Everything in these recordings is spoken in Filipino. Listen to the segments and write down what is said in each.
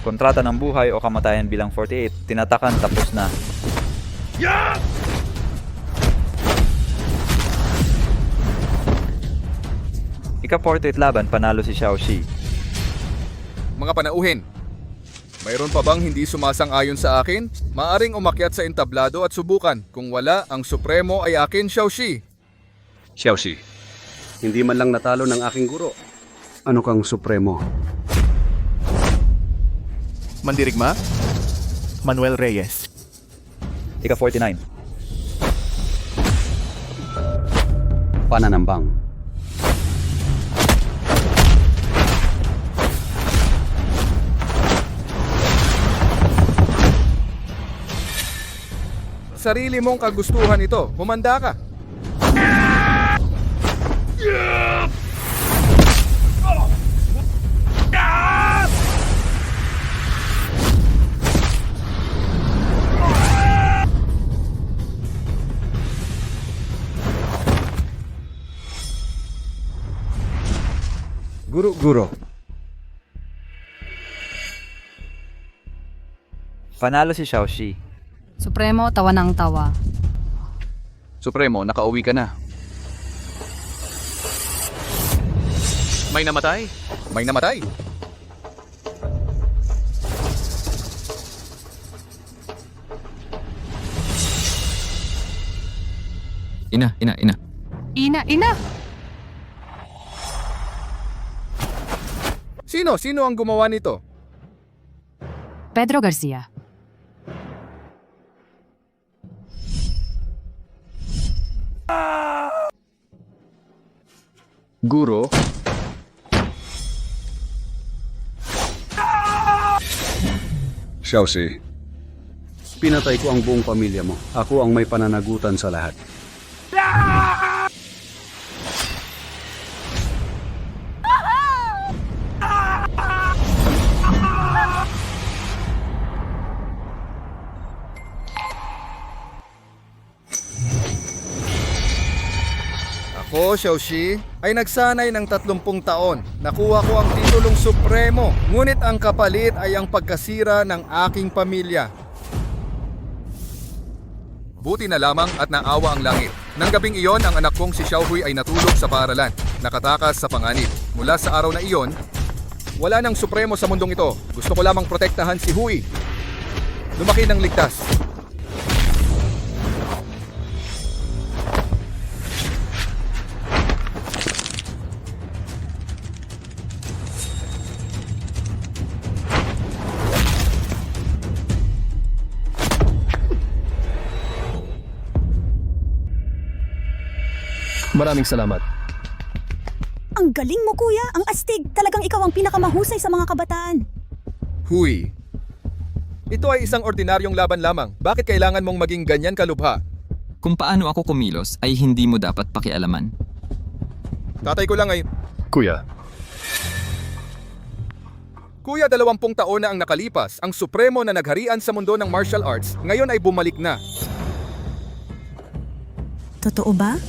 Kontrata ng buhay o kamatayan bilang 48. Tinatakan, tapos na. Ika-48 laban, panalo si Xiao Shi. Mga panauhin, mayroon pa bang hindi sumasang-ayon sa akin? Maaring umakyat sa entablado at subukan. Kung wala, ang supremo ay akin, Xiaoxi. Xiaoxi, hindi man lang natalo ng aking guro. Ano kang supremo? Mandirigma, Manuel Reyes. Ika-49. Pananambang. Sarili mong kagustuhan ito. Humanda ka. Guro. Panalo si Xiao Shi. Supremo, tawa ng tawa. Supremo, nakauwi ka na. May namatay? May namatay. Ina. Ina! Sino ang gumawa nito? Pedro Garcia. Guro? Xiaoxi, pinatay ko ang buong pamilya mo. Ako ang may pananagutan sa lahat. Ako, Xiaoxi, ay nagsanay ng 30 taon. Nakuha ko ang titulong supremo. Ngunit ang kapalit ay ang pagkasira ng aking pamilya. Buti na lamang at naawa ang langit. Nang gabing iyon, ang anak kong si Xiaohui ay natulog sa paaralan, nakatakas sa panganib. Mula sa araw na iyon, wala nang supremo sa mundong ito. Gusto ko lamang protektahan si Hui. Lumaki ng ligtas. Maraming salamat. Ang galing mo, kuya. Ang astig. Talagang ikaw ang pinakamahusay sa mga kabataan. Hui. Ito ay isang ordinaryong laban lamang. Bakit kailangan mong maging ganyan kalubha? Kung paano ako kumilos ay hindi mo dapat pakialaman. Tatay ko lang ay... Kuya, Kuya, 20 taon na ang nakalipas. Ang supremo na nagharian sa mundo ng martial arts ngayon ay bumalik na. Totoo ba?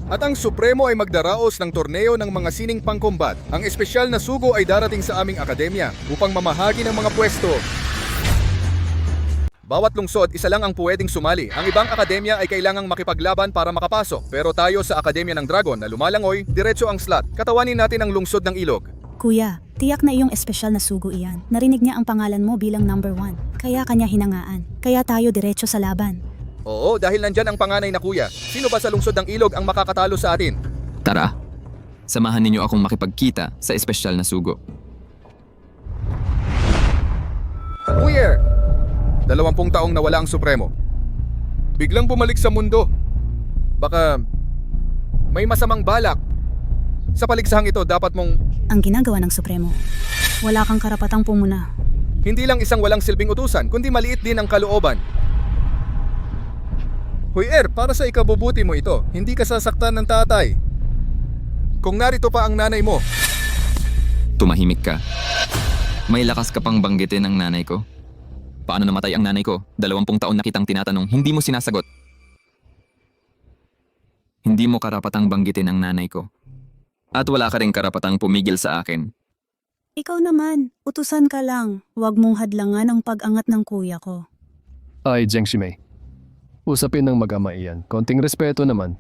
At ang supremo ay magdaraos ng torneo ng mga sining pangkombat. Ang espesyal na sugo ay darating sa aming akademya upang mamahagi ng mga pwesto. Bawat lungsod, isa lang ang pwedeng sumali. Ang ibang akademya ay kailangang makipaglaban para makapasok. Pero tayo sa Akademya ng Dragon na lumalangoy, diretso ang slot. Katawanin natin ang lungsod ng ilog. Kuya, tiyak na iyong espesyal na sugo iyan. Narinig niya ang pangalan mo bilang number 1. Kaya kanya hinangaan. Kaya tayo diretso sa laban. Oo, dahil nandyan ang panganay na kuya. Sino ba sa lungsod ng ilog ang makakatalo sa atin? Tara, samahan ninyo akong makipagkita sa espesyal na sugo. Kuya! 20 taong nawala ang supremo. Biglang bumalik sa mundo. Baka may masamang balak. Sa paliksahang ito, dapat mong Ang ginagawa ng supremo. Wala kang karapatang pumuna. hindi lang isang walang silbing utusan, kundi maliit din ang kalooban. Hoy para sa ikabubuti mo ito, hindi ka sasaktan ng tatay. Kung narito pa ang nanay mo, Tumahimik ka. May lakas ka pang banggitin ang nanay ko. Paano namatay ang nanay ko? 20 taon na kitang tinatanong, hindi mo sinasagot. Hindi mo karapatang banggitin ang nanay ko. At wala ka ring karapatang pumigil sa akin. Ikaw naman, utusan ka lang. Huwag mong hadlangan ang pag-angat ng kuya ko. Ay, Zheng Shimei. Usapin ng mag-ama iyan. Konting respeto naman.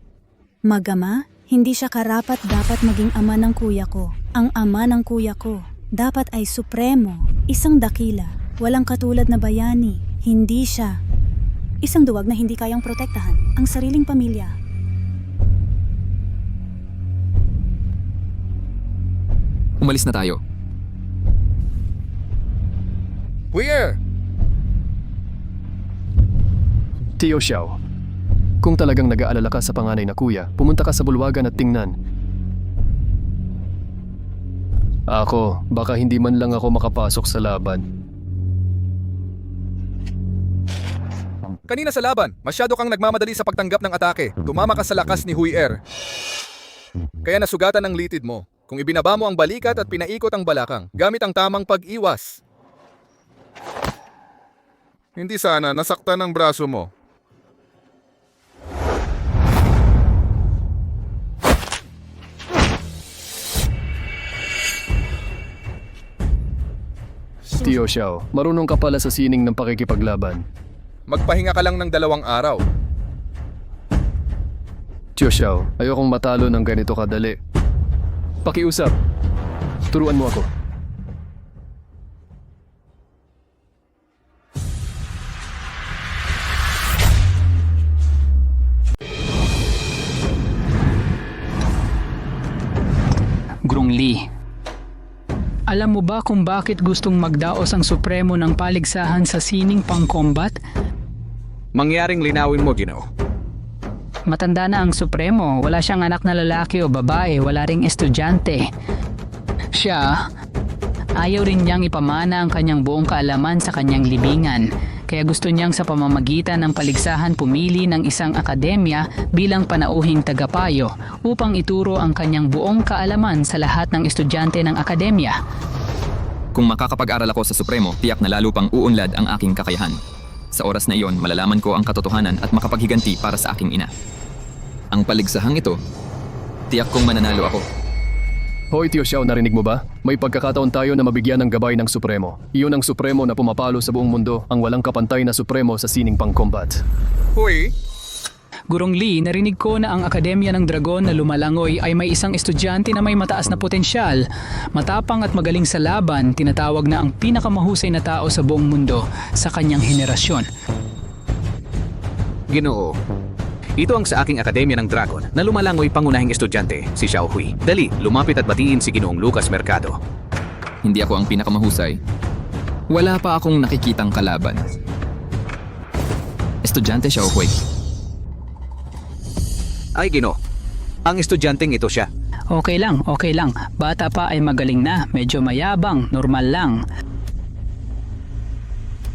Magama, hindi siya karapat-dapat maging ama ng kuya ko. Ang ama ng kuya ko, dapat ay supremo, isang dakila, walang katulad na bayani. Hindi siya. Isang duwag na hindi kayang protektahan ang sariling pamilya. Umalis na tayo. Huier! Tio Xiao, kung talagang nag-aalala ka sa panganay na kuya, pumunta ka sa bulwagan at tingnan. Ako, baka hindi man lang ako makapasok sa laban. Kanina sa laban, masyado kang nagmamadali sa pagtanggap ng atake. Tumama ka sa lakas ni Huier. Kaya nasugatan ang litid mo. Kung ibinaba mo ang balikat at pinaikot ang balakang, gamit ang tamang pag-iwas. Hindi sana nasaktan ang braso mo. Tio Xiao, marunong ka pala sa sining ng pakikipaglaban. Magpahinga ka lang ng 2 araw. Tio Xiao, ayokong matalo ng ganito kadali. Pakiusap. Turuan mo ako. Gurong Lee, alam mo ba kung bakit gustong magdaos ang Supremo ng paligsahan sa sining pang-combat? Mangyaring linawin mo, Ginoo. Matanda na ang Supremo, wala siyang anak na lalaki o babae, wala ring estudyante. Siya, ayaw rin niyang ipamana ang kanyang buong kaalaman sa kanyang libingan. Kaya gusto niyang sa pamamagitan ng paligsahan pumili ng isang akademya bilang panauhing tagapayo upang ituro ang kanyang buong kaalaman sa lahat ng estudyante ng akademya. Kung makakapag-aral ako sa Supremo, tiyak na lalo pang uunlad ang aking kakayahan. Sa oras na iyon, malalaman ko ang katotohanan at makapaghiganti para sa aking ina. Ang paligsahang ito, tiyak kong mananalo ako. Hoy Tio Xiao, narinig mo ba? May pagkakataon tayo na mabigyan ng gabay ng Supremo. Iyon ang Supremo na pumapalo sa buong mundo, ang walang kapantay na Supremo sa sining pang-combat. Hui, Gurong Lee, narinig ko na ang Akademya ng Dragon na lumalangoy ay may isang estudyante na may mataas na potensyal. Matapang at magaling sa laban, tinatawag na ang pinakamahusay na tao sa buong mundo sa kanyang henerasyon. Ginoo. Ito ang sa aking Akademya ng Dragon na lumalangoy pangunahing estudyante, si Xiao Hui. Dali, lumapit at batiin si Ginoong Lucas Mercado. Hindi ako ang pinakamahusay. Wala pa akong nakikitang kalaban. Estudyante Xiao Hui. Ay, Ginoo. Ang estudyanteng ito siya. Okay lang. Bata pa ay magaling na, medyo mayabang, normal lang.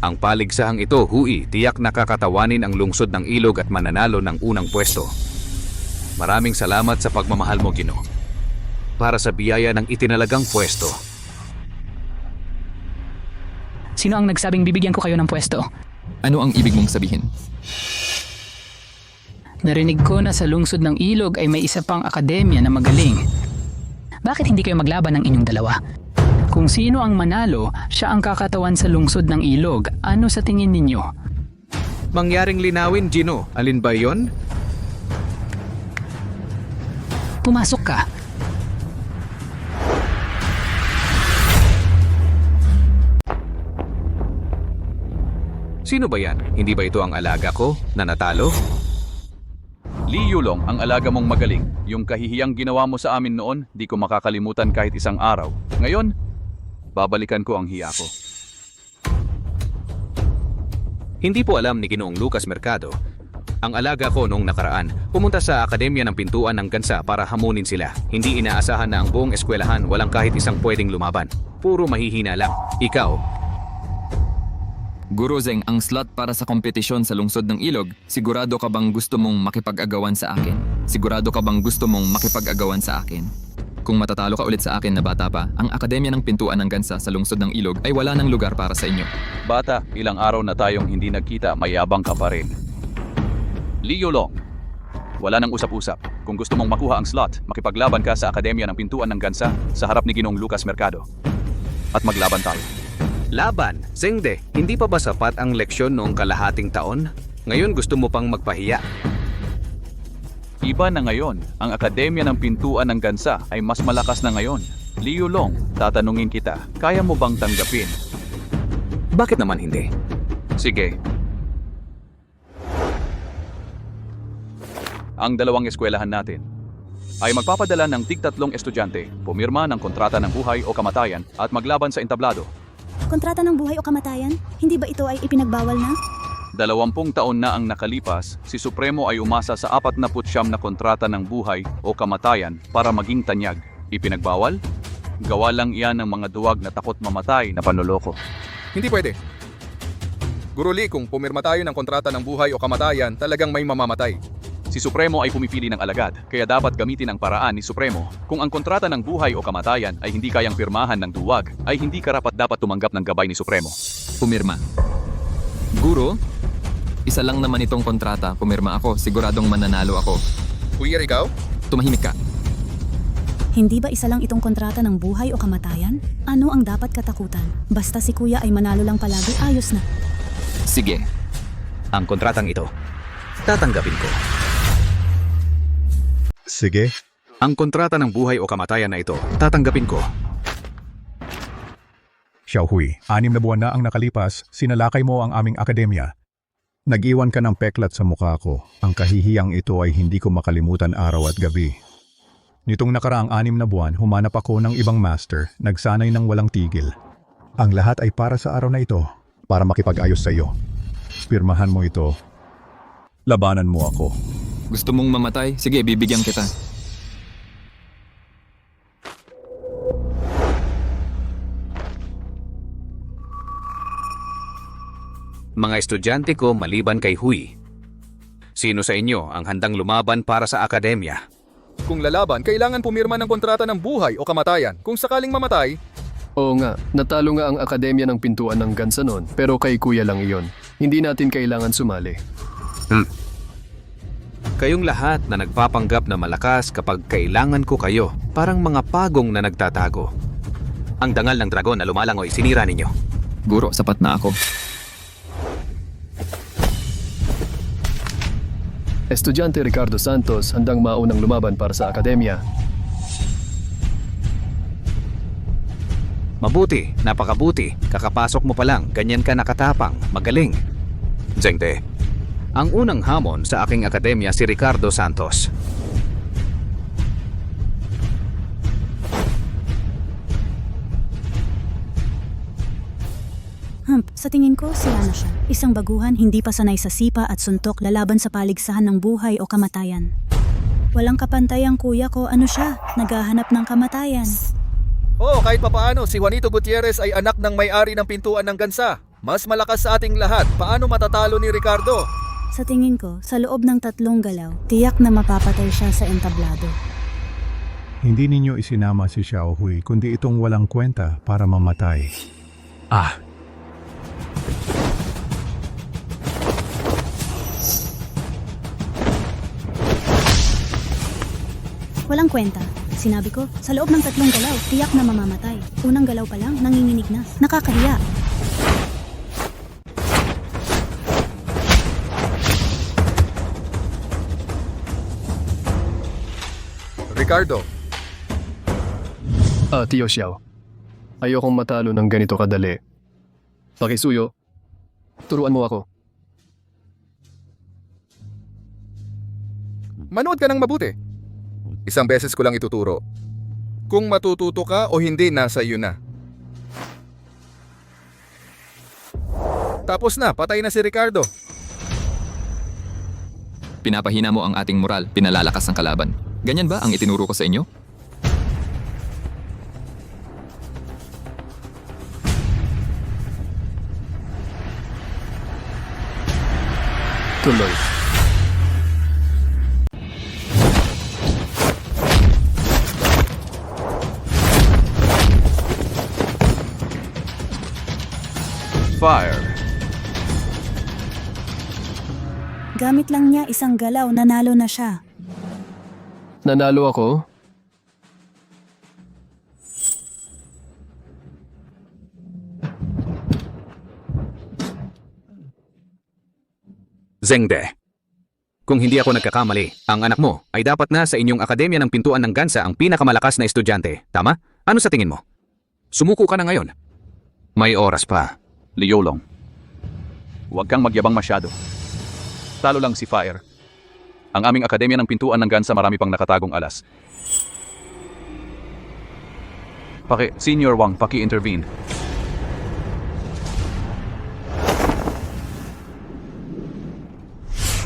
Ang paligsahang ito, Hui, tiyak nakakatawanin ang lungsod ng ilog at mananalo ng unang pwesto. Maraming salamat sa pagmamahal mo, Ginoo. Para sa biyaya ng itinalagang pwesto. Sino ang nagsabing bibigyan ko kayo ng pwesto? Ano ang ibig mong sabihin? Narinig ko na sa lungsod ng ilog ay may isa pang akademya na magaling. Bakit hindi kayo maglaban ng inyong dalawa? Kung sino ang manalo, siya ang kakatawan sa lungsod ng ilog. Ano sa tingin ninyo? Mangyaring linawin, Gino. Alin ba yon? Pumasok ka. Sino ba yan? Hindi ba ito ang alaga ko na natalo? Li Yulong, ang alaga mong magaling. Yung kahihiyang ginawa mo sa amin noon, di ko makakalimutan kahit isang araw. Ngayon, babalikan ko ang hiya ko. Hindi po alam ni Ginoong Lucas Mercado. Ang alaga ko noong nakaraan, pumunta sa Akademya ng Pintuan ng Gansa para hamunin sila. Hindi inaasahan na ang buong eskwelahan walang kahit isang pwedeng lumaban. Puro mahihina lang. Ikaw, Guro Zeng, ang slot para sa kompetisyon sa lungsod ng ilog, sigurado ka bang gusto mong makipag-agawan sa akin? Sigurado ka bang gusto mong makipag-agawan sa akin? Kung matatalo ka ulit sa akin na bata pa, ang Akademya ng Pintuan ng Gansa sa lungsod ng ilog ay wala ng lugar para sa inyo. Bata, ilang araw na tayong hindi nagkita, mayabang ka pa rin. Li Yulong, wala nang usap-usap. Kung gusto mong makuha ang slot, makipaglaban ka sa Akademya ng Pintuan ng Gansa sa harap ni Ginoong Lucas Mercado. at maglaban tayo. Laban, Zengde, hindi pa ba sapat ang leksyon noong kalahating taon? Ngayon gusto mo pang magpahiya. Iba na ngayon, ang Akademya ng Pintuan ng Gansa ay mas malakas na ngayon. Liu Long, tatanungin kita, kaya mo bang tanggapin? Bakit naman hindi? Sige. Ang dalawang eskwelahan natin ay magpapadala ng tig-3 estudyante, pumirma ng kontrata ng buhay o kamatayan at maglaban sa entablado. Kontrata ng buhay o kamatayan? Hindi ba ito ay ipinagbawal na? 20 taon na ang nakalipas, si Supremo ay umasa sa 49 na kontrata ng buhay o kamatayan para maging tanyag. Ipinagbawal? Gawa lang iyan ng mga duwag na takot mamatay na panloloko. Hindi pwede. Guru Lee, kung pumirma tayo ng kontrata ng buhay o kamatayan, talagang may mamamatay. Si Supremo ay pumipili ng alagad, kaya dapat gamitin ang paraan ni Supremo. Kung ang kontrata ng buhay o kamatayan ay hindi kayang pirmahan ng duwag, ay hindi karapat-dapat tumanggap ng gabay ni Supremo. Pumirma. Guro, isa lang naman itong kontrata. Pumirma ako. Siguradong mananalo ako. Kuya, ikaw? Tumahimik ka. Hindi ba isa lang itong kontrata ng buhay o kamatayan? Ano ang dapat katakutan? Basta si kuya ay manalo lang palagi, ayos na. Sige. Ang kontratang ito, tatanggapin ko. Sige. Ang kontrata ng buhay o kamatayan na ito, tatanggapin ko. Xiaohui, 6 na buwan na ang nakalipas, sinalakay mo ang aming akademya. Nag-iwan ka ng peklat sa mukha ko. Ang kahihiyang ito ay hindi ko makalimutan araw at gabi. Nitong nakaraang 6 na buwan, humanap ako ng ibang master, nagsanay ng walang tigil. Ang lahat ay para sa araw na ito, para makipag-ayos sa iyo. Pirmahan mo ito. Labanan mo ako. Gusto mong mamatay? Sige, bibigyan kita. Mga estudyante ko maliban kay Hui. Sino sa inyo ang handang lumaban para sa akademya? Kung lalaban, kailangan pumirma ng kontrata ng buhay o kamatayan. Kung sakaling mamatay, Oo nga, natalo nga ang Akademya ng Pintuan ng Gansa noon, pero kay kuya lang iyon. Hindi natin kailangan sumali. Kayong lahat na nagpapanggap na malakas kapag kailangan ko kayo, parang mga pagong na nagtatago. Ang dangal ng dragon na lumalangoy, sinira ninyo. Guro, sapat na ako. Estudyante Ricardo Santos handang maunang lumaban para sa akademya. Mabuti, napakabuti. Kakapasok mo pa lang, ganyan ka nakatapang, magaling. Zengde, ang unang hamon sa aking akademya si Ricardo Santos. Sa tingin ko, sila na siya. Isang baguhan, hindi pa sanay sa sipa at suntok lalaban sa paligsahan ng buhay o kamatayan. Walang kapantay ang kuya ko, ano siya? Naghahanap ng kamatayan. kahit papaano, si Juanito Gutierrez ay anak ng may-ari ng pintuan ng Gansa. Mas malakas sa ating lahat, paano matatalo ni Ricardo? Sa tingin ko, sa loob ng 3 galaw, tiyak na mapapatay siya sa entablado. Hindi ninyo isinama si Xiaohui, kundi itong walang kwenta para mamatay. Walang kwenta. Sinabi ko, sa loob ng 3 galaw, tiyak na mamamatay. Unang galaw pa lang, nanginginig na. Nakakahiya. Ricardo, Tio Xiao. Ayokong matalo ng ganito kadali. Pakisuyo, turuan mo ako. manood ka ng mabuti. Isang beses ko lang ituturo. Kung matututo ka o hindi, nasa iyo na. Tapos na, patay na si Ricardo. Pinapahina mo ang ating moral, pinalalakas ang kalaban. Ganyan ba ang itinuro ko sa inyo? Tuloy. Fire! Gamit lang niya isang galaw, nanalo na siya. Nanalo ako? Zengde. Kung hindi ako nagkakamali, ang anak mo ay dapat na sa inyong akademya ng pintuan ng gansa ang pinakamalakas na estudyante. Tama? Ano sa tingin mo? Sumuko ka na ngayon. May oras pa. Liu Long, huwag kang magyabang masyado. Talo lang si Fire. Ang aming akademya ng pintuan ng gansa marami pang nakatagong alas. Senior Wang, paki-intervene.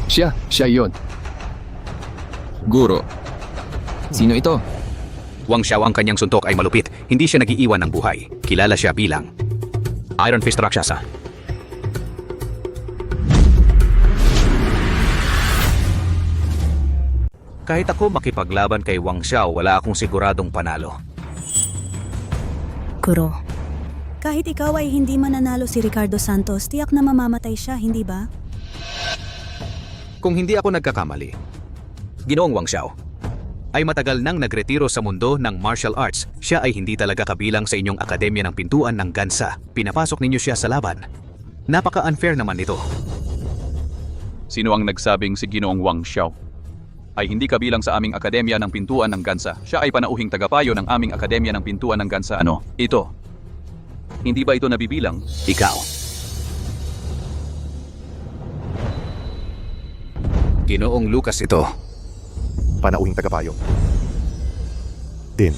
Siya yon. Guro. Sino ito? Wang Xiao ang kanyang suntok ay malupit. Hindi siya nag-iiwan ng buhay. Kilala siya bilang Iron Fist Rakshasa. Kahit ako makipaglaban kay Wang Xiao, wala akong siguradong panalo. Guro, kahit ikaw ay hindi mananalo si Ricardo Santos, tiyak na mamamatay siya, hindi ba? Kung hindi ako nagkakamali, Ginoong Wang Xiao ay matagal nang nagretiro sa mundo ng martial arts. Siya ay hindi talaga kabilang sa inyong akademya ng pintuan ng gansa. Pinapasok ninyo siya sa laban. Napaka-unfair naman nito. Sino ang nagsabing si Ginoong Wang Xiao ay hindi kabilang sa aming akademya ng pintuan ng gansa? Siya ay panauhing tagapayo ng aming akademya ng pintuan ng gansa. Ano? Ito. Hindi ba ito nabibilang? Ikaw. Ginoong Lucas ito. Panauhing tagapayo. Din.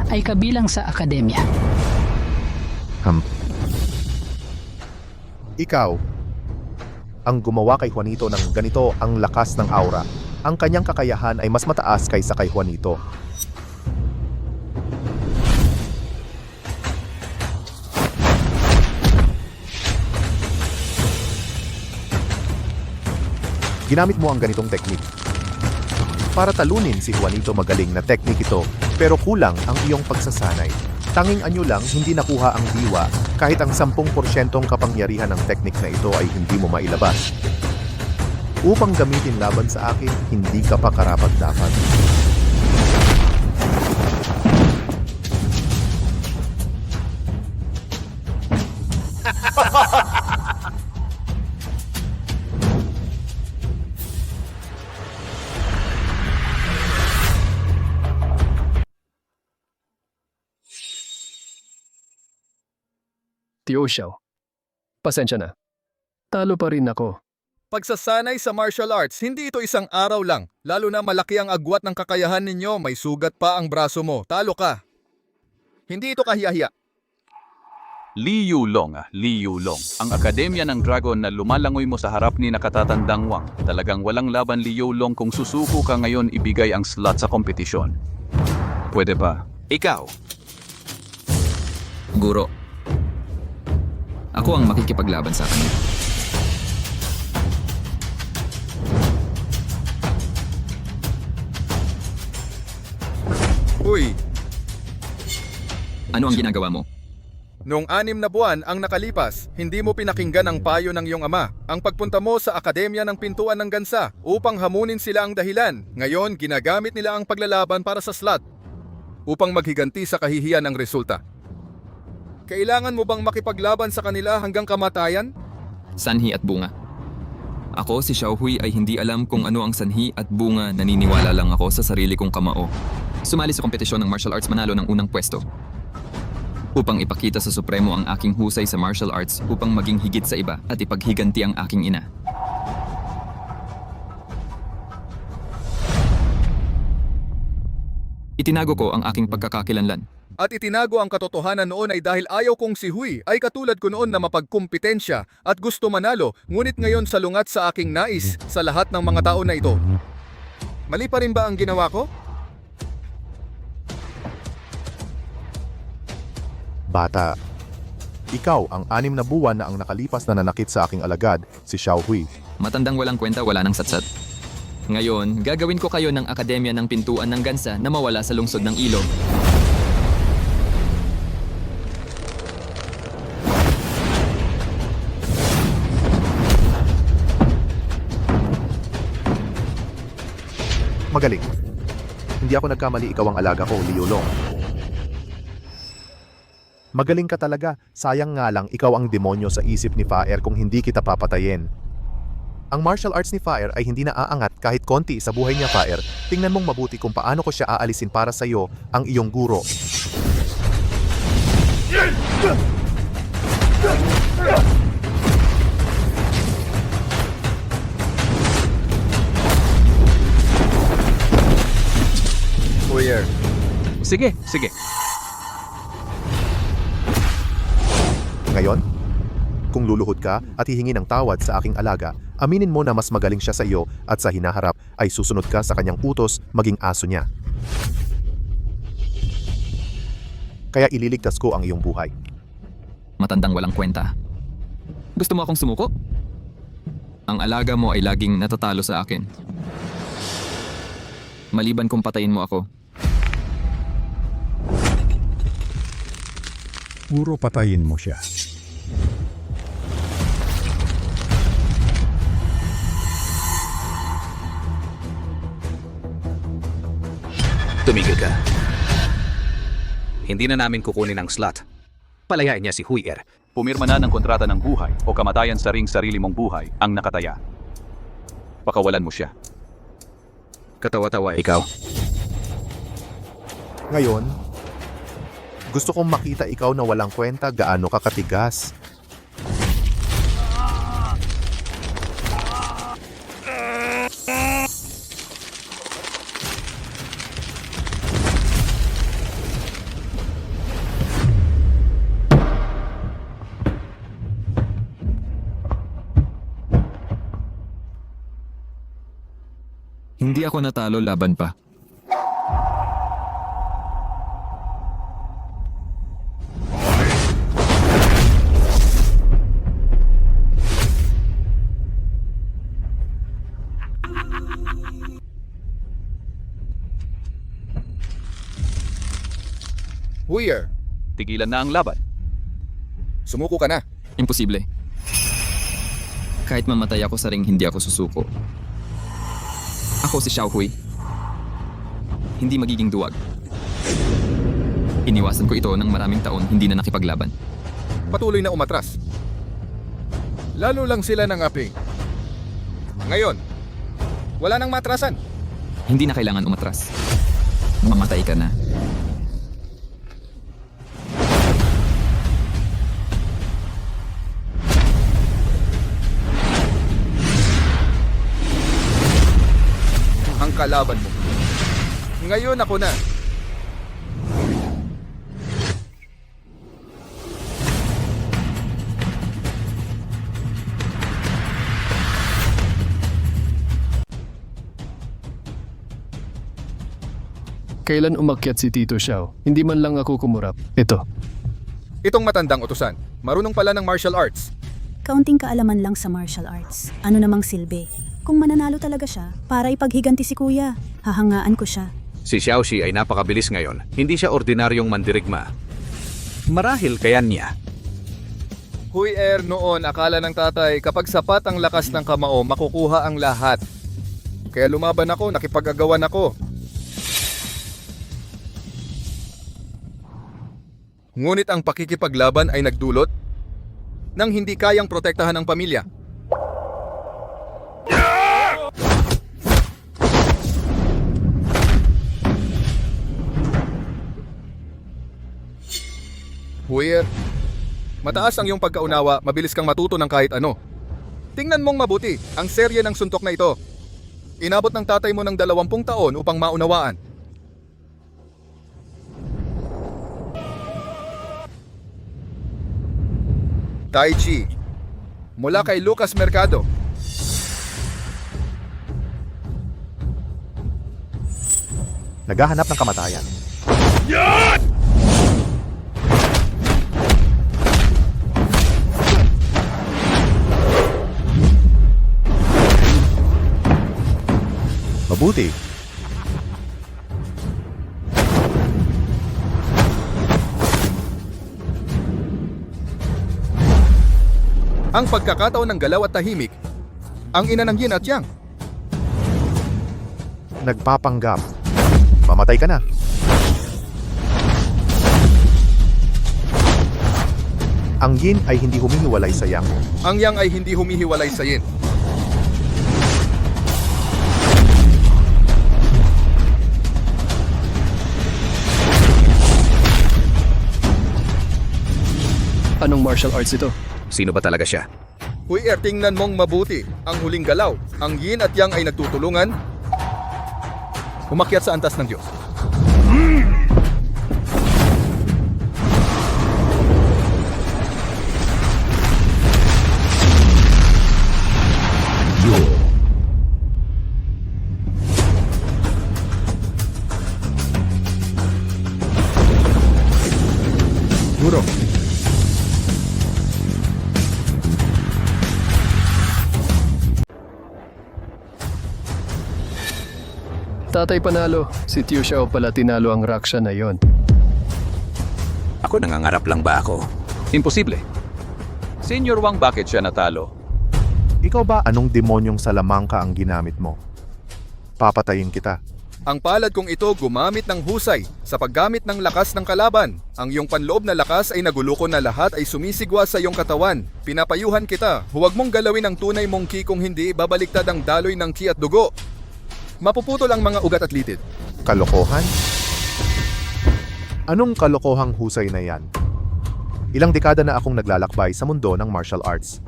Ay kabilang sa akademya. Ikaw, ang gumawa kay Juanito ng ganito ang lakas ng aura. Ang kanyang kakayahan ay mas mataas kaysa kay Juanito. Ginamit mo ang ganitong teknik. Para talunin si Juanito, magaling na teknik ito, pero kulang ang iyong pagsasanay. Tanging anyo lang hindi nakuha ang diwa, kahit ang 10% kapangyarihan ng teknik na ito ay hindi mo mailabas. Upang gamitin laban sa akin, hindi ka pa karapat-dapat. Tio Xiao, pasensya na. Talo pa rin ako. Pagsasanay sa martial arts, hindi ito isang araw lang. Lalo na malaki ang agwat ng kakayahan ninyo, may sugat pa ang braso mo. Talo ka. Hindi ito kahiya-hiya. Liu Long. Ang akademya ng dragon na lumalangoy mo sa harap ni nakatatandang Wang. Talagang walang laban, Liu Long. Kung susuko ka ngayon, ibigay ang slot sa kompetisyon. Pwede ba? Ikaw. Guro. Ako ang makikipaglaban sa kanya. Uy, Ano ang ginagawa mo? noong 6 na buwan ang nakalipas, hindi mo pinakinggan ang payo ng iyong ama. Ang pagpunta mo sa Akademya ng Pintuan ng Gansa upang hamunin sila ang dahilan. Ngayon, ginagamit nila ang paglalaban para sa slot upang maghiganti sa kahihiyan ng resulta. Kailangan mo bang makipaglaban sa kanila hanggang kamatayan? Sanhi at bunga. Ako, si Xiaohui, ay hindi alam kung ano ang sanhi at bunga. Naniniwala lang ako sa sarili kong kamao. Sumali sa kompetisyon ng martial arts, manalo ng unang pwesto. Upang ipakita sa Supremo ang aking husay sa martial arts, upang maging higit sa iba at ipaghiganti ang aking ina. Itinago ko ang aking pagkakakilanlan. At itinago ang katotohanan noon ay dahil ayaw kong si Hui ay katulad ko noon na mapagkumpetensya at gusto manalo, ngunit ngayon salungat sa aking nais sa lahat ng mga tao na ito. Mali pa rin ba ang ginawa ko? Bata, ikaw ang 6 na buwan na ang nakalipas na nanakit sa aking alagad, si Xiaohui. Matandang walang kwenta, wala nang satsat. Ngayon, gagawin ko kayo ng Akademya ng Pintuan ng Gansa na mawala sa lungsod ng ilog. Magaling. Hindi ako nagkamali, ikaw ang alaga ko, Liu Long. Magaling ka talaga. Sayang nga lang, ikaw ang demonyo sa isip ni Faer kung hindi kita papatayin. Ang martial arts ni Fire ay hindi na aangat kahit konti sa buhay niya, Fire. Tingnan mong mabuti kung paano ko siya aalisin para sa iyo, ang iyong guro. Huyer. Sige, sige. Ngayon, kung luluhod ka at hihingi ng tawad sa aking alaga, aminin mo na mas magaling siya sa iyo at sa hinaharap ay susunod ka sa kanyang utos maging aso niya. Kaya ililigtas ko ang iyong buhay. Matandang walang kwenta. Gusto mo akong sumuko? Ang alaga mo ay laging natatalo sa akin. Maliban kung patayin mo ako. Puro patayin mo siya. Tumigil ka. Hindi na namin kukunin ang slot. Palayain niya si Huyer. Pumirma na ng kontrata ng buhay o kamatayan sa ring sarili mong buhay ang nakataya. Pakawalan mo siya. Katawa-tawa ikaw. Ngayon, gusto kong makita ikaw na walang kwenta gaano ka katigas. Hindi ako natalo laban pa. Huyer, Tigilan na ang laban. sumuko ka na. Imposible. Kahit mamatay ako sa ring, hindi ako susuko. Ako si Xiaohui. Hindi magiging duwag. Iniwasan ko ito ng maraming taon, hindi na nakipaglaban. Patuloy na umatras. Lalo lang sila ng aping. Ngayon, wala nang matrasan. Hindi na kailangan umatras. Mamatay ka na. Ang kalaban mo. Ngayon ako na. Kailan umakyat si Tito Xiao? Hindi man lang ako kumurap. Ito. Itong matandang utusan, marunong pala ng martial arts. Kaunting kaalaman lang sa martial arts. Ano namang silbi? Kung mananalo talaga siya, para ipaghiganti si kuya, hahangaan ko siya. Si Xiaoxi ay napakabilis ngayon. Hindi siya ordinaryong mandirigma. Marahil kaya niya. Huyer, noon akala ng tatay kapag sapat ang lakas ng kamao, makukuha ang lahat. Kaya lumaban ako, nakipag-agawan ako. Ngunit ang pakikipaglaban ay nagdulot ng hindi kayang protektahan ng pamilya. Huyer, mataas ang iyong pagkaunawa, mabilis kang matuto ng kahit ano. Tingnan mong mabuti ang serye ng suntok na ito. Inabot ng tatay mo ng 20 taon upang maunawaan. Tai Chi, mula kay Lucas Mercado. Naghahanap ng kamatayan. Mabuti. Ang pagkakataon ng galaw at tahimik, ang ina ng yin at yang. Nagpapanggap. Mamatay ka na. Ang yin ay hindi humihiwalay sa yang. Ang yang ay hindi humihiwalay sa yin. Anong martial arts ito? Sino ba talaga siya? Huy tingnan mong mabuti. Ang huling galaw. Ang yin at yang ay nagtutulungan. Umakyat sa antas ng Diyos. Guro, Tatay panalo. Si Tio Xiao pala tinalo ang Raksha na yon. Ako nangangarap lang ba ako? Imposible. Senior Wang, bakit siya natalo? Ikaw ba anong demonyong salamangka ang ginamit mo? Papatayin kita. Ang palad kong ito gumamit ng husay sa paggamit ng lakas ng kalaban. Ang iyong panloob na lakas ay naguluko na lahat ay sumisigwa sa iyong katawan. Pinapayuhan kita. Huwag mong galawin ang tunay mong ki kung hindi babaliktad ang daloy ng ki at dugo. Mapuputol ang mga ugat at litid. Kalokohan? Anong kalokohang husay na yan? Ilang dekada na akong naglalakbay sa mundo ng martial arts.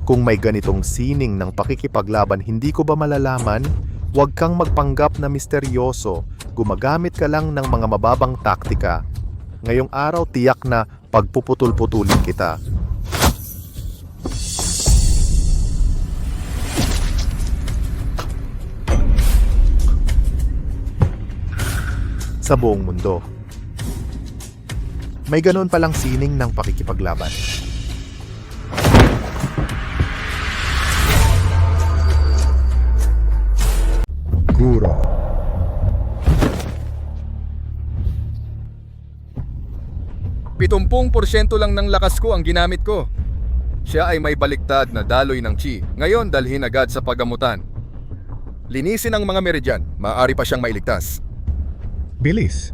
Kung may ganitong sining ng pakikipaglaban, hindi ko ba malalaman? Huwag kang magpanggap na misteryoso. Gumagamit ka lang ng mga mababang taktika. Ngayong araw tiyak na pagpuputol-putulin kita. Sa buong mundo, may ganoon palang sining ng pakikipaglaban. Guro. Pitumpung porsyento lang ng lakas ko ang ginamit ko. Siya ay may baliktad na daloy ng chi. Ngayon dalhin agad sa paggamutan. Linisin ang mga meridyan. Maaari pa siyang mailigtas. Bilis.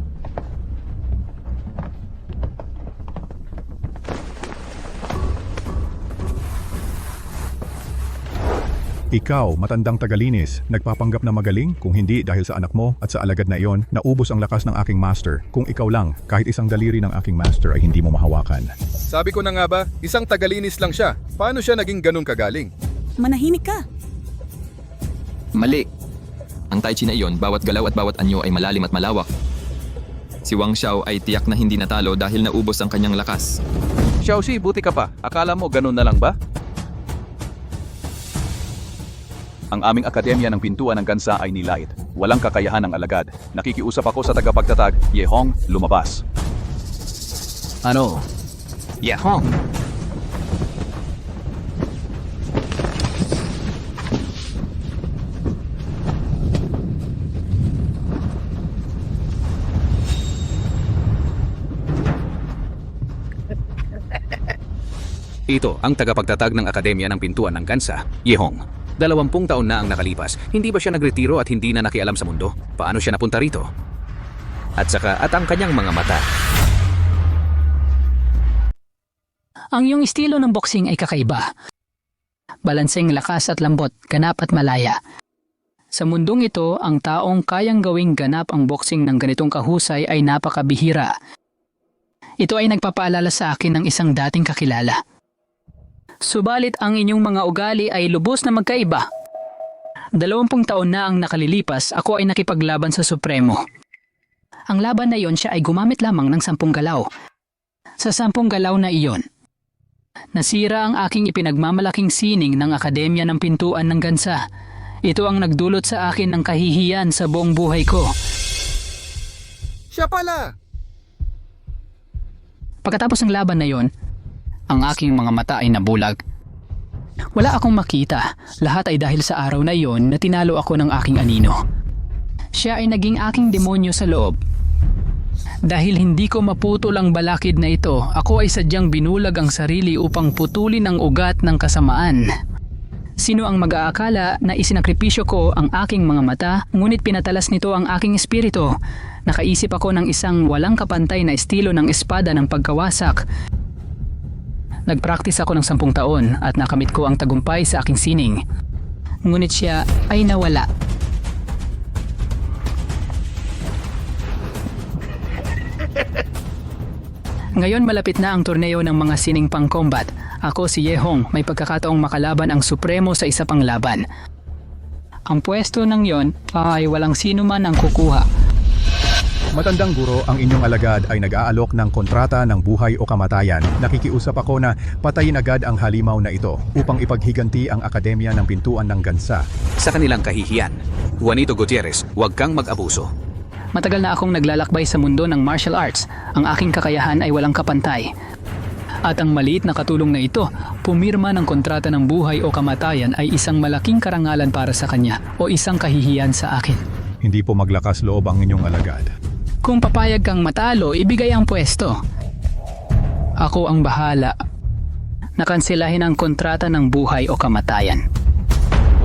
Ikaw, matandang tagalinis, nagpapanggap na magaling? Kung hindi dahil sa anak mo at sa alagad na iyon, naubos ang lakas ng aking master. Kung ikaw lang, kahit isang daliri ng aking master ay hindi mo mahawakan. Sabi ko na nga ba, isang tagalinis lang siya. Paano siya naging ganun kagaling? Manahimik ka. Mali. Ang Tai Chi na iyon, bawat galaw at bawat anyo ay malalim at malawak. Si Wang Xiao ay tiyak na hindi natalo dahil naubos ang kanyang lakas. Xiaoxi, buti ka pa. Akala mo ganun na lang ba? Ang aming akademya ng pintuan ng gansa ay nilait. Walang kakayahan ng alagad. Nakikiusap ako sa tagapagtatag, Ye Hong, lumabas. Ano? Yahong! Ito ang tagapagtatag ng Akademya ng Pintuan ng Gansa, Yehong. 20 taon na ang nakalipas. Hindi ba siya nagretiro at hindi na nakialam sa mundo? Paano siya napunta rito? At ang kanyang mga mata. Ang iyong estilo ng boxing ay kakaiba. Balanseng lakas at lambot, ganap at malaya. Sa mundong ito, ang taong kayang gawing ganap ang boxing ng ganitong kahusay ay napakabihira. Ito ay nagpapaalala sa akin ng isang dating kakilala. Subalit ang inyong mga ugali ay lubos na magkaiba. 20 taon na ang nakalilipas, ako ay nakipaglaban sa Supremo. Ang laban na iyon siya ay gumamit lamang ng 10 galaw. Sa 10 galaw na iyon, nasira ang aking ipinagmamalaking sining ng Akademya ng Pintuan ng Gansa. Ito ang nagdulot sa akin ng kahihiyan sa buong buhay ko. Siya pala! Pagkatapos ng laban na iyon, ang aking mga mata ay nabulag. Wala akong makita. Lahat ay dahil sa araw na iyon na tinalo ako ng aking anino. Siya ay naging aking demonyo sa loob. Dahil hindi ko maputol ang balakid na ito, ako ay sadyang binulag ang sarili upang putulin ang ugat ng kasamaan. Sino ang mag-aakala na isinakripisyo ko ang aking mga mata, ngunit pinatalas nito ang aking espiritu. Nakaisip ako ng isang walang kapantay na estilo ng espada ng pagkawasak. Nagpraktis ako ng 10 taon at nakamit ko ang tagumpay sa aking sining. Ngunit siya ay nawala. Ngayon malapit na ang torneo ng mga sining pang-combat. Ako si Yehong, may pagkakataong makalaban ang Supremo sa isa pang laban. Ang pwesto ng yon ay walang sino man ang kukuha. Matandang guro, ang inyong alagad ay nag-aalok ng kontrata ng buhay o kamatayan. Nakikiusap ako na patayin agad ang halimaw na ito upang ipaghiganti ang Akademya ng Pintuan ng Gansa. Sa kanilang kahihiyan, Juanito Gutierrez, huwag kang mag-abuso. Matagal na akong naglalakbay sa mundo ng martial arts. Ang aking kakayahan ay walang kapantay. At ang maliit na katulong na ito, pumirma ng kontrata ng buhay o kamatayan ay isang malaking karangalan para sa kanya o isang kahihiyan sa akin. Hindi po maglakas loob ang inyong alagad. Kung papayag kang matalo, ibigay ang pwesto. Ako ang bahala. Nakansilahin ang kontrata ng buhay o kamatayan.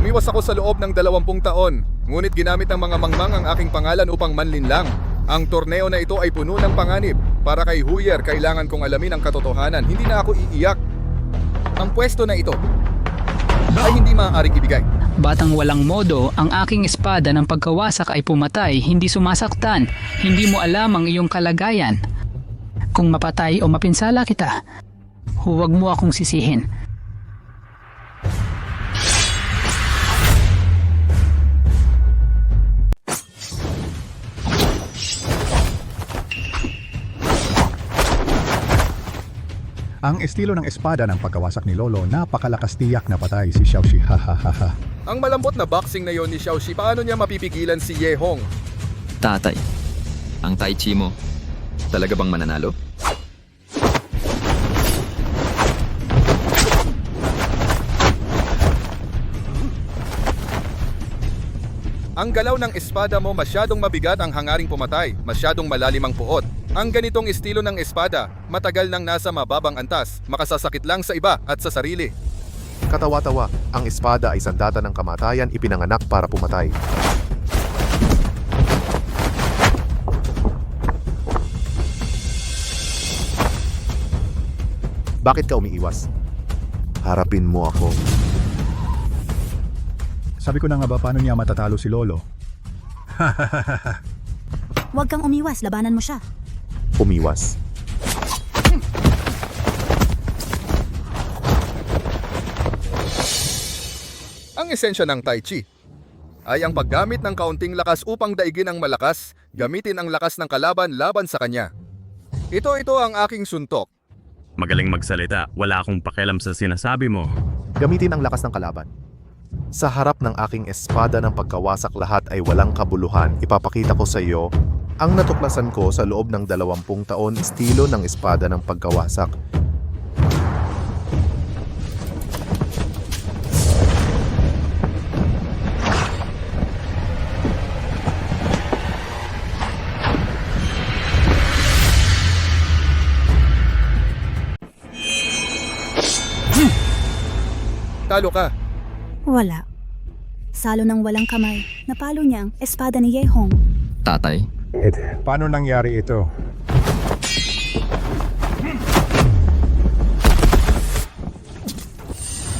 Umiwas ako sa loob ng 20 taon, ngunit ginamit ng mga mangmang ang aking pangalan upang manlinlang. Ang torneo na ito ay puno ng panganib. Para kay Huyer, kailangan kong alamin ang katotohanan. Hindi na ako iiyak. Ang pwesto na ito ay hindi maaaring ibigay. Batang walang modo, ang aking espada ng pagkawasak ay pumatay, hindi sumasaktan. Hindi mo alam ang iyong kalagayan. Kung mapatay o mapinsala kita, huwag mo akong sisihin. Ang estilo ng espada ng pagkawasak ni Lolo, napakalakas tiyak na patay si Xiaoxi. Hahaha. Ang malambot na boxing na yon ni Xiaoxi, paano niya mapipigilan si Yehong? Tatay, ang Tai Chi mo, talaga bang mananalo? Ang galaw ng espada mo masyadong mabigat ang hangaring pumatay, masyadong malalim ang puot. Ang ganitong estilo ng espada, matagal nang nasa mababang antas, makasasakit lang sa iba at sa sarili. Katawa-tawa, ang espada ay sandata ng kamatayan ipinanganak para pumatay. Bakit ka umiiwas? Harapin mo ako. Sabi ko na nga ba paano niya matatalo si Lolo? Huwag kang umiwas, labanan mo siya. Umiwas. Ang esensya ng Tai Chi ay ang paggamit ng kaunting lakas upang daigin ang malakas, gamitin ang lakas ng kalaban laban sa kanya. Ito ang aking suntok. Magaling magsalita, wala akong pakialam sa sinasabi mo. Gamitin ang lakas ng kalaban. Sa harap ng aking espada ng pagkawasak lahat ay walang kabuluhan. Ipapakita ko sa iyo ang natuklasan ko sa loob ng 20 taon estilo ng espada ng pagkawasak. Talo ka. Wala. Salo ng walang kamay. Napalo niya ang espada ni Yehong. Tatay, Paano nangyari ito?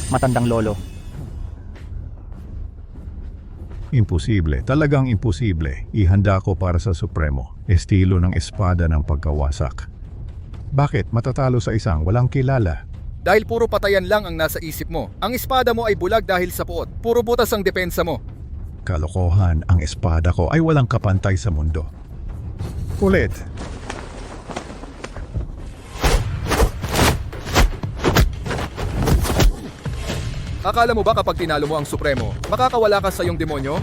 Matandang lolo. Imposible. Talagang imposible. Ihanda ko para sa Supremo. Estilo ng espada ng pagkawasak. Bakit matatalo sa isang walang kilala? Dahil puro patayan lang ang nasa isip mo. Ang espada mo ay bulag dahil sa puot. Puro butas ang depensa mo. Kalokohan, ang espada ko ay walang kapantay sa mundo. Ulit. Akala mo ba kapag tinalo mo ang Supremo, makakawala ka sa iyong demonyo?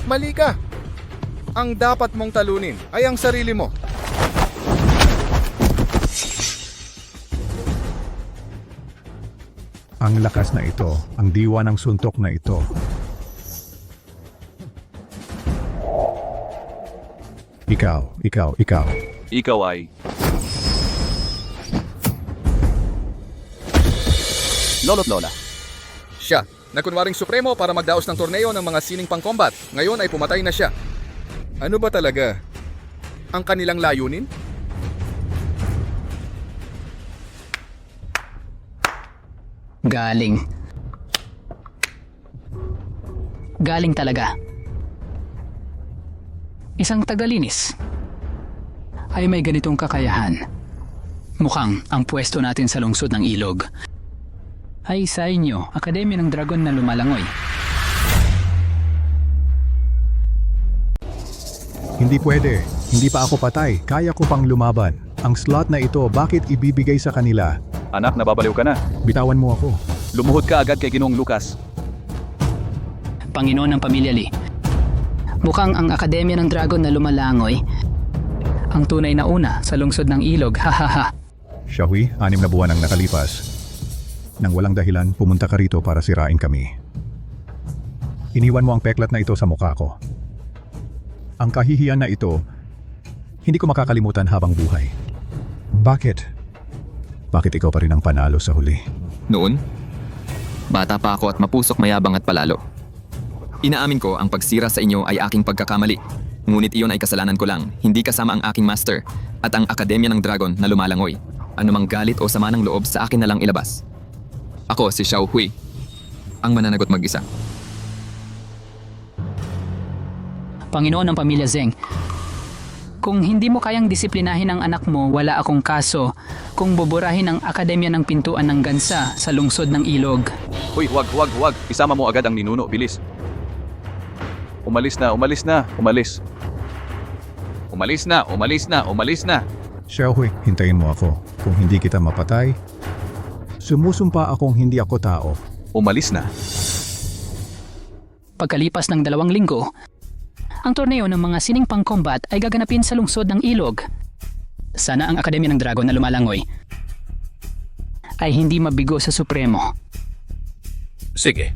Mali ka. Ang dapat mong talunin ay ang sarili mo. Ang lakas na ito, ang diwa ng suntok na ito. Ikaw. Ikaw ay... Lolo't Lola. Siya, na kunwaring Supremo para magdaos ng torneo ng mga sining pang-combat. Ngayon ay pumatay na siya. Ano ba talaga ang kanilang layunin? Galing talaga. Isang tagalinis ay may ganitong kakayahan. Mukhang ang pwesto natin sa lungsod ng ilog ay sa inyo, Akademya ng Dragon na lumalangoy. Hindi pwede. Hindi pa ako patay. Kaya ko pang lumaban. Ang slot na ito, bakit ibibigay sa kanila? Anak, nababaliw ka na. Bitawan mo ako. Lumuhod ka agad kay Ginoong Lucas. Panginoon ng Pamilya Lee, mukhang ang Akademya ng Dragon na lumalangoy ang tunay na una sa lungsod ng ilog. Hahaha. Xiaohui, 6 na buwan ang nakalipas. Nang walang dahilan, pumunta ka rito para sirain kami. Iniwan mo ang peklat na ito sa mukha ko. Ang kahihiyan na ito, hindi ko makakalimutan habang buhay. Bakit? Bakit ikaw pa rin ang panalo sa huli? Noon, bata pa ako at mapusok, mayabang at palalo. Inaamin ko ang pagsira sa inyo ay aking pagkakamali. Ngunit iyon ay kasalanan ko lang, hindi kasama ang aking master at ang Akademya ng Dragon na lumalangoy. Anumang galit o sama ng loob sa akin na lang ilabas. Ako si Xiaohui, ang mananagot mag-isa. Panginoon ng Pamilya Zeng, kung hindi mo kayang disiplinahin ang anak mo, wala akong kaso kung buburahin ang Akademya ng Pintuan ng Gansa sa lungsod ng ilog. Uy, huwag. Isama mo agad ang ninuno, bilis. Umalis na. Xiaohui, hintayin mo ako. Kung hindi kita mapatay, sumusumpa akong hindi ako tao. Umalis na. Pagkalipas ng 2 linggo, ang torneo ng mga sining pang-combat ay gaganapin sa lungsod ng ilog. Sana ang Akademya ng Dragon na lumalangoy ay hindi mabigo sa Supremo. Sige.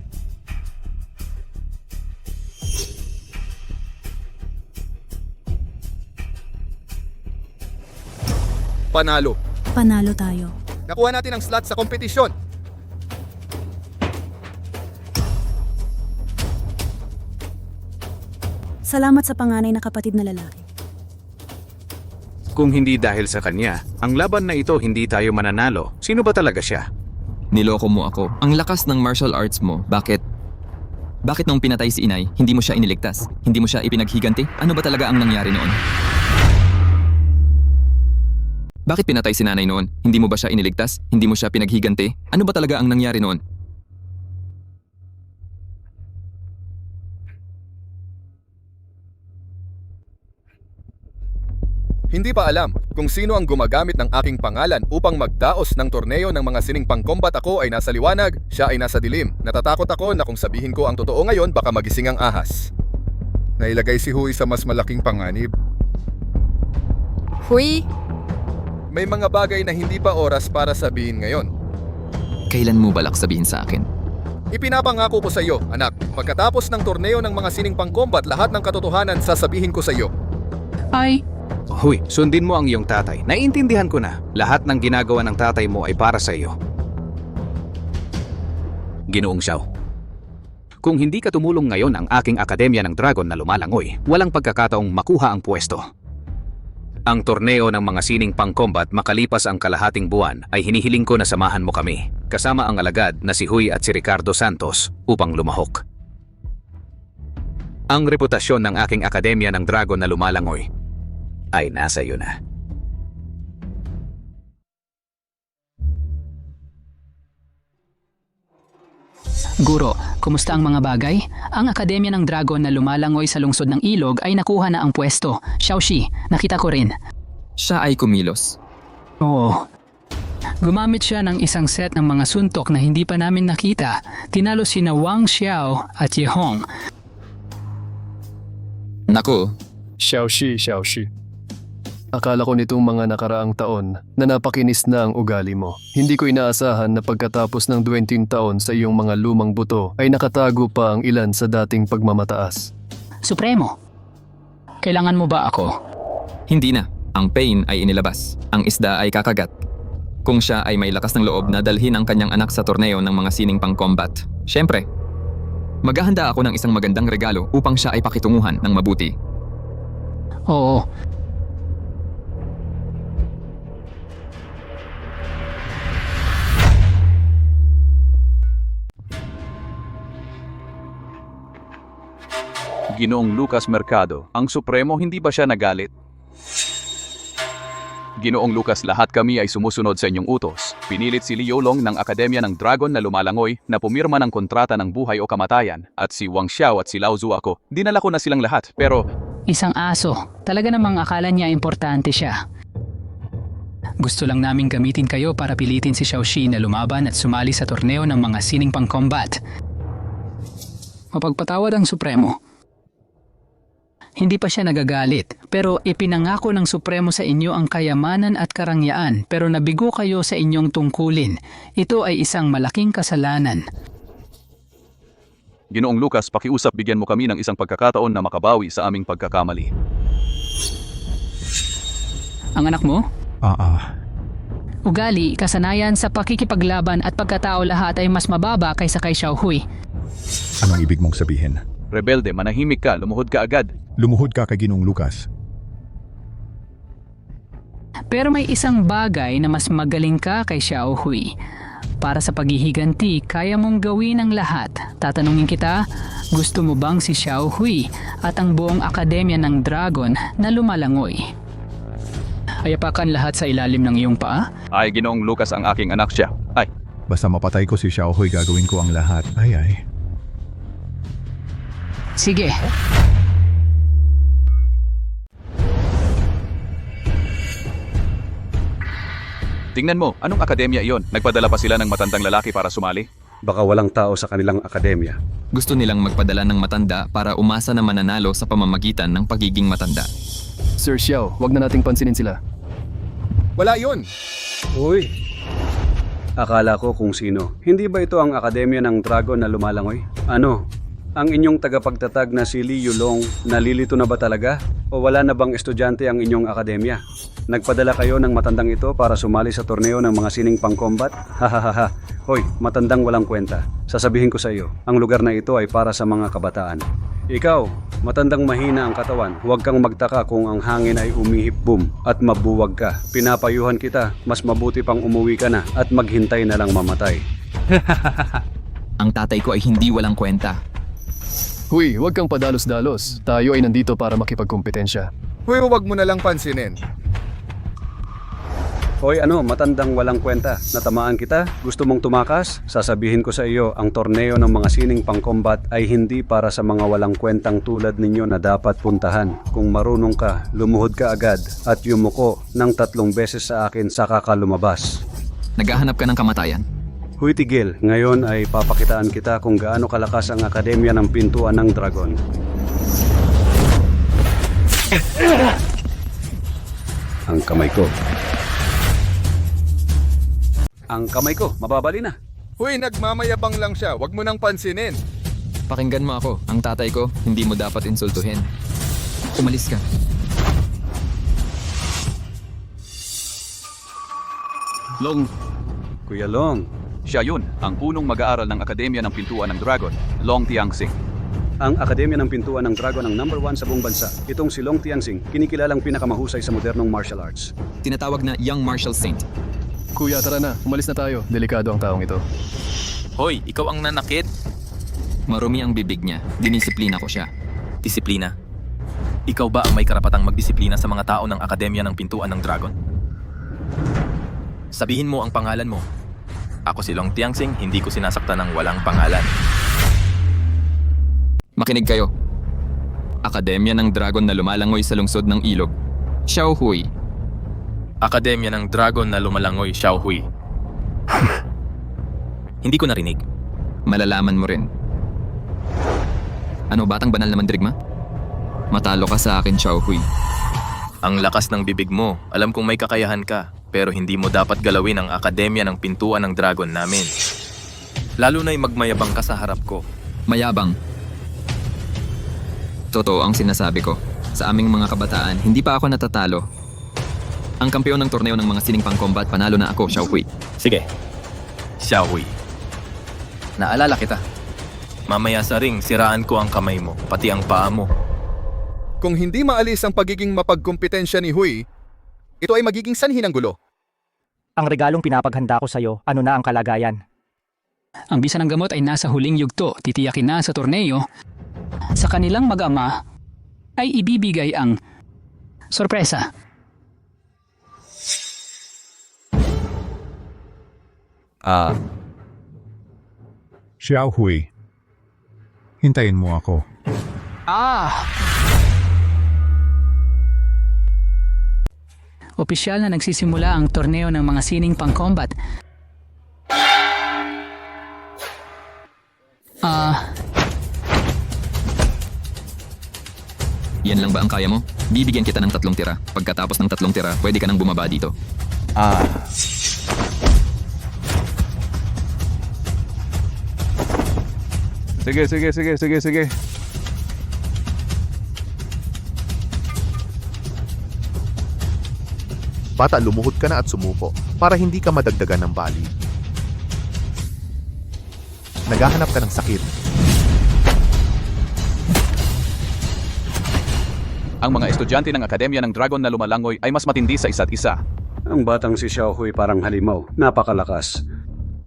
Panalo. Panalo tayo. Nakuha natin ang slot sa kompetisyon. Salamat sa panganay na kapatid na lalaki. Kung hindi dahil sa kanya, ang laban na ito hindi tayo mananalo. Sino ba talaga siya? Niloko mo ako. Ang lakas ng martial arts mo, bakit? Bakit nung pinatay si inay, hindi mo siya iniligtas? Hindi mo siya ipinaghiganti? Ano ba talaga ang nangyari noon? Bakit pinatay si nanay noon? Hindi mo ba siya iniligtas? Hindi mo siya pinaghiganti? Ano ba talaga ang nangyari noon? Hindi pa alam kung sino ang gumagamit ng aking pangalan upang magdaos ng torneo ng mga sining pang-combat. Ako ay nasa liwanag, siya ay nasa dilim. Natatakot ako na kung sabihin ko ang totoo ngayon, baka magising ang ahas. Nailagay si Hui sa mas malaking panganib. Hui, May mga bagay na hindi pa oras para sabihin ngayon. Kailan mo balak sabihin sa akin? Ipinapangako ko sa iyo, anak. Pagkatapos ng torneo ng mga sining pang-combat, lahat ng katotohanan sasabihin ko sa iyo. Ay, Huy, sundin mo ang iyong tatay. Naiintindihan ko na. Lahat ng ginagawa ng tatay mo ay para sa iyo. Ginoong Xiao, kung hindi ka tumulong ngayon ang aking Akademya ng Dragon na lumalangoy, walang pagkakataong makuha ang pwesto. Ang torneo ng mga sining pang-combat makalipas ang kalahating buwan ay hinihiling ko na samahan mo kami, kasama ang alagad na si Hui at si Ricardo Santos upang lumahok. Ang reputasyon ng aking Akademya ng Dragon na lumalangoy ay nasa iyo na. Guro, kumusta ang mga bagay? Ang Akademya ng Dragon na lumalangoy sa lungsod ng ilog ay nakuha na ang pwesto. Xiaoxi, nakita ko rin. Siya ay kumilos. Oo. Gumamit siya ng isang set ng mga suntok na hindi pa namin nakita. Tinalo sina Wang Xiao at Ye Hong. Naku, Xiaoxi. Akala ko nitong mga nakaraang taon na napakinis na ang ugali mo. Hindi ko inaasahan na pagkatapos ng 20 taon sa iyong mga lumang buto ay nakatago pa ang ilan sa dating pagmamataas. Supremo, kailangan mo ba ako? hindi na. Ang pain ay inilabas. Ang isda ay kakagat. Kung siya ay may lakas ng loob na dalhin ang kanyang anak sa torneo ng mga sining pang-combat, syempre, maghahanda ako ng isang magandang regalo upang siya ay pakitunguhan ng mabuti. Oo. Ginoong Lucas Mercado, ang Supremo, hindi ba siya nagalit? Ginoong Lucas, lahat kami ay sumusunod sa inyong utos. Pinilit si Liu Long ng Akademya ng Dragon na lumalangoy na pumirma ng kontrata ng buhay o kamatayan. At si Wang Xiao at si Lao Zu ako, dinala ko na silang lahat. Pero Isang aso. Talaga namang akala niya importante siya. Gusto lang naming gamitin kayo para pilitin si Xiaoxi na lumaban at sumali sa torneo ng mga sining pang-combat. Mapagpatawad ang Supremo. Hindi pa siya nagagalit, pero ipinangako ng Supremo sa inyo ang kayamanan at karangyaan, pero nabigo kayo sa inyong tungkulin. Ito ay isang malaking kasalanan. Ginoong Lucas, pakiusap, bigyan mo kami ng isang pagkakataon na makabawi sa aming pagkakamali. Ang anak mo? Ugali, kasanayan sa pakikipaglaban at pagkatao lahat ay mas mababa kaysa kay Xiaohui. Anong ibig mong sabihin? Rebelde, manahimik ka, lumuhod ka agad. Lumuhod ka kay Ginoong Lucas. Pero may isang bagay na mas magaling ka kay Xiaohui. Para sa paghihiganti, kaya mong gawin ang lahat. Tatanungin kita, gusto mo bang si Xiaohui at ang buong Akademya ng Dragon na lumalangoy? Ayapakan lahat sa ilalim ng iyong paa? Ay, Ginoong Lucas, ang aking anak siya. Ay, Basta mapatay ko si Xiaohui, gagawin ko ang lahat. Ay. Sige. Tingnan mo, anong akademya iyon? Nagpadala pa sila ng matandang lalaki para sumali? Baka walang tao sa kanilang akademya. Gusto nilang magpadala ng matanda para umasa na mananalo sa pamamagitan ng pagiging matanda. Sir Xiao, wag na nating pansinin sila. Wala yun. Uy! Akala ko kung sino. Hindi ba ito ang Akademya ng Dragon na lumalangoy? Ano? Ang inyong tagapagtatag na si Liu Long, nalilito na ba talaga? O wala na bang estudyante ang inyong akademya? Nagpadala kayo ng matandang ito para sumali sa torneo ng mga sining pang-combat? Hahaha. Hoy, matandang walang kwenta. Sasabihin ko sa iyo, ang lugar na ito ay para sa mga kabataan. Ikaw, matandang mahina ang katawan, huwag kang magtaka kung ang hangin ay umihip-boom at mabuwag ka. Pinapayuhan kita, mas mabuti pang umuwi ka na at maghintay na lang mamatay. Ang tatay ko ay hindi walang kwenta. Huy, huwag kang padalos-dalos. Tayo ay nandito para makipagkompetensya. Huy, huwag mo na lang pansinin. Hoy ano, matandang walang kwenta. Natamaan kita? Gusto mong tumakas? Sasabihin ko sa iyo, ang torneo ng mga sining pang-combat ay hindi para sa mga walang kwentang tulad ninyo na dapat puntahan. Kung marunong ka, lumuhod ka agad at yumuko ng 3 beses sa akin saka ka lumabas. Naghahanap ka ng kamatayan? Huy tigil, ngayon ay papakitaan kita kung gaano kalakas ang Akademya ng Pintuan ng Dragon. Ang kamay ko. Ang kamay ko, mababali na. Huy, nagmamayabang lang siya. Huwag mo nang pansinin. Pakinggan mo ako, ang tatay ko, hindi mo dapat insultuhin. Umalis ka. Long. Kuya Long. Siya yun, ang punong mag-aaral ng Akademya ng Pintuan ng Dragon, Long Tianxing. Ang Akademya ng Pintuan ng Dragon ang #1 sa buong bansa. Itong si Long Tianxing, kinikilalang pinakamahusay sa modernong martial arts. Tinatawag na Young Martial Saint. Kuya, tara na. Umalis na tayo. Delikado ang taong ito. Hoy, ikaw ang nanakit. Marumi ang bibig niya. Dinisiplina ko siya. Disiplina? Ikaw ba ang may karapatang magdisiplina sa mga tao ng Akademya ng Pintuan ng Dragon? Sabihin mo ang pangalan mo. Ako si Long Tianxing, hindi ko sinasaktan ng walang pangalan. Makinig kayo. Akademya ng Dragon na lumalangoy sa lungsod ng ilog. Xiaohui. Akademya ng Dragon na lumalangoy, Xiaohui. Hindi ko narinig. Malalaman mo rin. Ano, batang banal na mandirigma? Matalo ka sa akin, Xiaohui. Ang lakas ng bibig mo. Alam kong may kakayahan ka, pero hindi mo dapat galawin ang Akademya ng Pintuan ng Dragon namin. Lalo na'y magmayabang ka sa harap ko. Mayabang. Totoo ang sinasabi ko. Sa aming mga kabataan, hindi pa ako natatalo. Ang kampeon ng torneo ng mga sining pang-combat, panalo na ako, Xiaohui. Sige, Xiaohui. Naalala kita. Mamaya sa ring, siraan ko ang kamay mo, pati ang paa mo. Kung hindi maalis ang pagiging mapagkumpetensya ni Huy, ito ay magiging sanhi ng gulo. Ang regalong pinapaghanda ko sa'yo, ano na ang kalagayan? Ang bisa ng gamot ay nasa huling yugto. Titiyakin na sa torneo. Sa kanilang mag-ama ay ibibigay ang sorpresa. Xiaohui, hintayin mo ako. Opisyal na nagsisimula ang torneo ng mga sining pang-combat. Yan lang ba ang kaya mo? Bibigyan kita ng 3 tira. Pagkatapos ng 3 tira, pwede ka nang bumaba dito. Sige. Bata, lumuhod ka na at sumuko para hindi ka madagdagan ng bali. Naghahanap ka ng sakit. Ang mga estudyante ng Akademya ng Dragon na lumalangoy ay mas matindi sa isa't isa. Ang batang si Xiaohui parang halimaw. Napakalakas.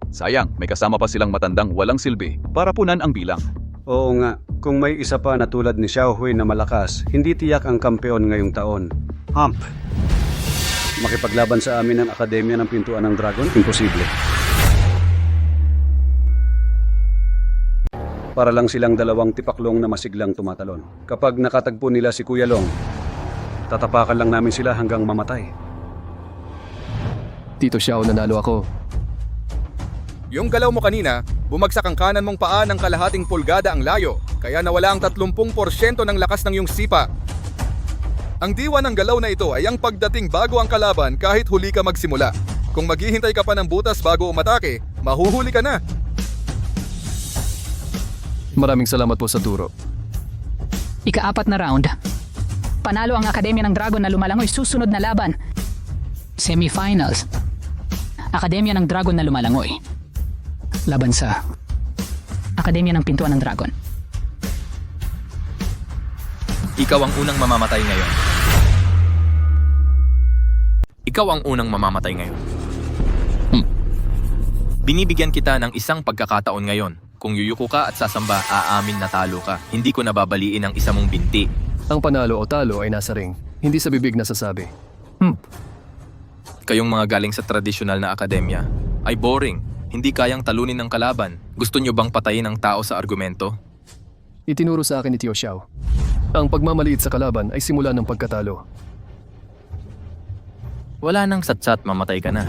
Sayang, may kasama pa silang matandang walang silbi para punan ang bilang. Oo nga, kung may isa pa na tulad ni Xiaohui na malakas, hindi tiyak ang kampeon ngayong taon. Hump. Makipaglaban sa amin ng Akademya ng Pintuan ng Dragon? Imposible. Para lang silang dalawang tipaklong na masiglang tumatalon. Kapag nakatagpo nila si Kuya Long, tatapakan lang namin sila hanggang mamatay. Tito Xiao, nanalo ako. Yung galaw mo kanina, bumagsak ang kanan mong paa ng kalahating pulgada ang layo, kaya nawala ang 30% ng lakas ng iyong sipa. Ang diwa ng galaw na ito ay ang pagdating bago ang kalaban kahit huli ka magsimula. Kung maghihintay ka pa ng butas bago umatake, mahuhuli ka na. Maraming salamat po sa turo. Ika-4 na round. Panalo ang Akademya ng Dragon na lumalangoy susunod na laban. Semifinals. Akademya ng Dragon na lumalangoy. Laban sa Akademya ng Pintuan ng Dragon. Ikaw ang unang mamamatay ngayon. Ikaw ang unang mamamatay ngayon. Binibigyan kita ng isang pagkakataon ngayon. Kung yuyuko ka at sasamba, aamin na talo ka. Hindi ko nababaliin ang isa mong binti. Ang panalo o talo ay nasa ring, hindi sa bibig na sasabi. Kayong mga galing sa tradisyonal na akademya ay boring. Hindi kayang talunin ng kalaban. Gusto nyo bang patayin ang tao sa argumento? Itinuro sa akin ni Tio Xiao. Ang pagmamaliit sa kalaban ay simula ng pagkatalo. Wala nang satsat, mamatay ka na.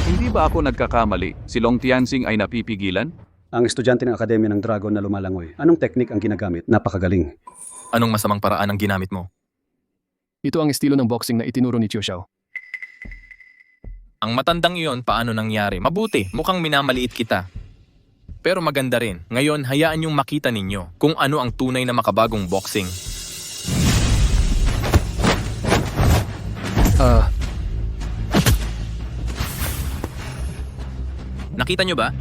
Hindi ba ako nagkakamali? Si Long Tianxing ay napipigilan? Ang estudyante ng Akademya ng Dragon na lumalangoy, anong teknik ang ginagamit? Napakagaling. Anong masamang paraan ang ginamit mo? Ito ang estilo ng boxing na itinuro ni Tio Xiao. Ang matandang iyon, paano nangyari? Mabuti, mukhang minamaliit kita. Pero maganda rin. Ngayon, hayaan niyong makita ninyo kung ano ang tunay na makabagong boxing. Nakita nyo ba?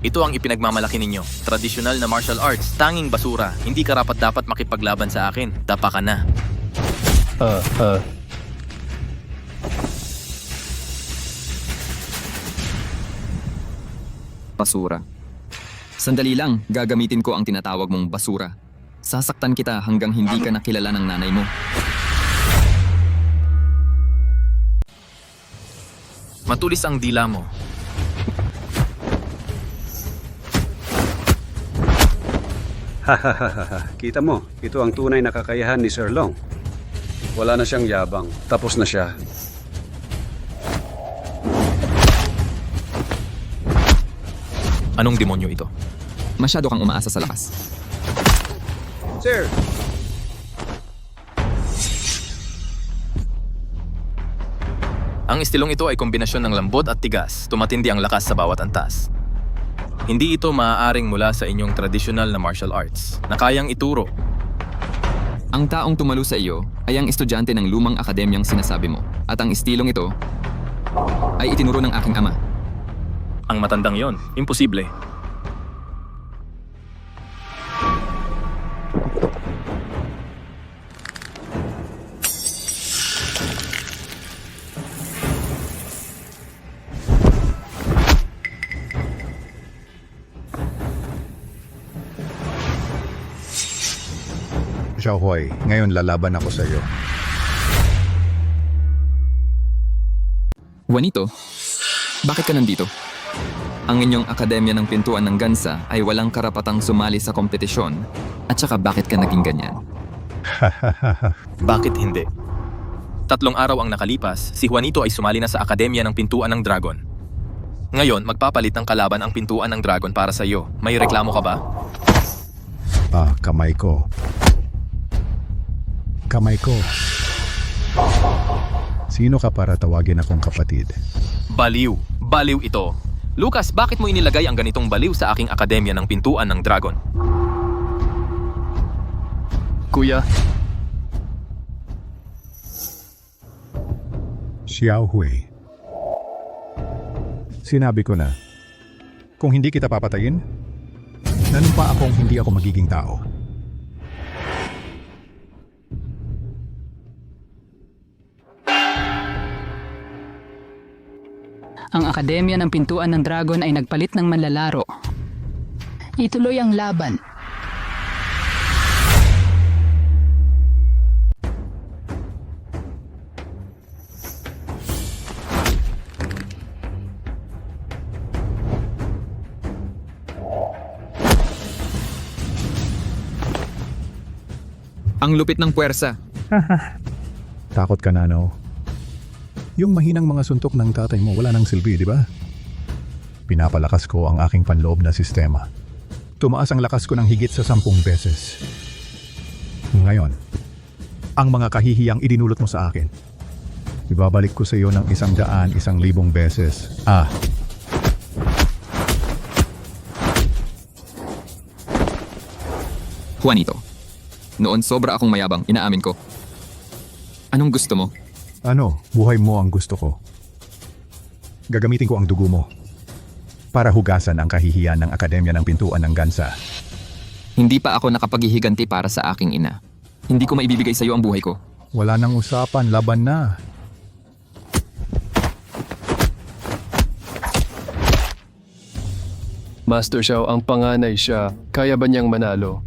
Ito ang ipinagmamalaki ninyo. Tradisyonal na martial arts, tanging basura. Hindi karapat-dapat makipaglaban sa akin. Dapa ka na. Basura. Sandali lang, gagamitin ko ang tinatawag mong basura. Sasaktan kita hanggang hindi ka nakilala ng nanay mo. Matulis ang dila mo. Hahaha, kita mo, ito ang tunay na kakayahan ni Sir Long. Wala na siyang yabang, tapos na siya. Anong demonyo ito? Masyado kang umaasa sa lakas. Sir! Ang estilong ito ay kombinasyon ng lambot at tigas. Tumatindi ang lakas sa bawat antas. Hindi ito maaaring mula sa inyong tradisyonal na martial arts na kayang ituro. Ang taong tumalo sa iyo ay ang estudyante ng lumang akademyang sinasabi mo. At ang estilong ito ay itinuro ng aking ama. Ang matandang yon, imposible. Xiaohui, ngayon lalaban ako sa iyo. Juanito, bakit ka nandito? Ang inyong akademya ng pintuan ng gansa ay walang karapatang sumali sa kompetisyon. At saka bakit ka naging ganyan? Bakit hindi? 3 araw ang nakalipas, si Juanito ay sumali na sa Akademya ng Pintuan ng Dragon. Ngayon, magpapalit ng kalaban ang Pintuan ng Dragon para sa iyo. May reklamo ka ba? Kamay ko. Kamay ko. Sino ka para tawagin akong kapatid? Baliw. Baliw ito. Lucas, bakit mo inilagay ang ganitong baliw sa aking Akademya ng Pintuan ng Dragon? Kuya, Xiaohui. Sinabi ko na, kung hindi kita papatayin, nanumpa akong hindi ako magiging tao. Ang Akademya ng Pintuan ng Dragon ay nagpalit ng manlalaro. Ituloy ang laban. Ang lupit ng puwersa. Takot ka na, no? Yung mahinang mga suntok ng tatay mo wala nang silbi, di ba? Pinapalakas ko ang aking panloob na sistema. Tumaas ang lakas ko ng higit sa 10 beses. Ngayon, ang mga kahihiyang idinulot mo sa akin, ibabalik ko sa iyo ng 100,000 beses. Juanito, noon sobra akong mayabang, inaamin ko. Anong gusto mo? Buhay mo ang gusto ko. Gagamitin ko ang dugo mo para hugasan ang kahihiyan ng Akademya ng Pintuan ng Gansa. Hindi pa ako nakapaghihiganti para sa aking ina. Hindi ko maibibigay sa iyo ang buhay ko. Wala nang usapan, laban na. Master Xiao, ang panganay siya. Kaya ba niyang manalo?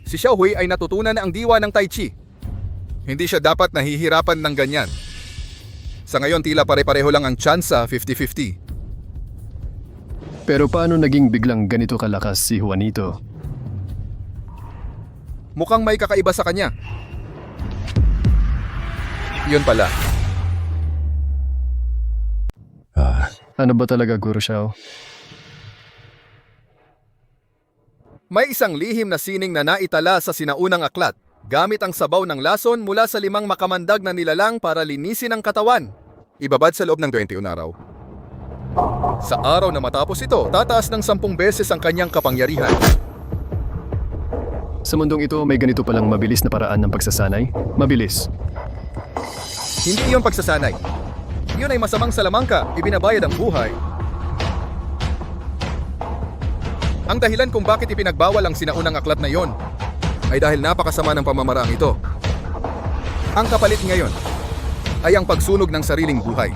Si Xiaohui ay natutunan na ang diwa ng Tai Chi. Hindi siya dapat nahihirapan ng ganyan. Sa ngayon tila pare-pareho lang ang tsansa, 50-50. Pero paano naging biglang ganito kalakas si Juanito? Mukhang may kakaiba sa kanya. Yun pala. Ano ba talaga, Guru Xiao? May isang lihim na sining na naitala sa sinaunang aklat, gamit ang sabaw ng lason mula sa 5 makamandag na nilalang para linisin ang katawan. Ibabad sa loob ng 21 araw. Sa araw na matapos ito, tataas ng 10 beses ang kanyang kapangyarihan. Sa mundong ito, may ganito palang mabilis na paraan ng pagsasanay? Mabilis. Hindi iyon pagsasanay. Iyon ay masamang salamangka, ibinabayad ang buhay. Ang dahilan kung bakit ipinagbawal ang sinaunang aklat na iyon ay dahil napakasama ng pamamaraang ito. Ang kapalit ngayon ay ang pagsunog ng sariling buhay.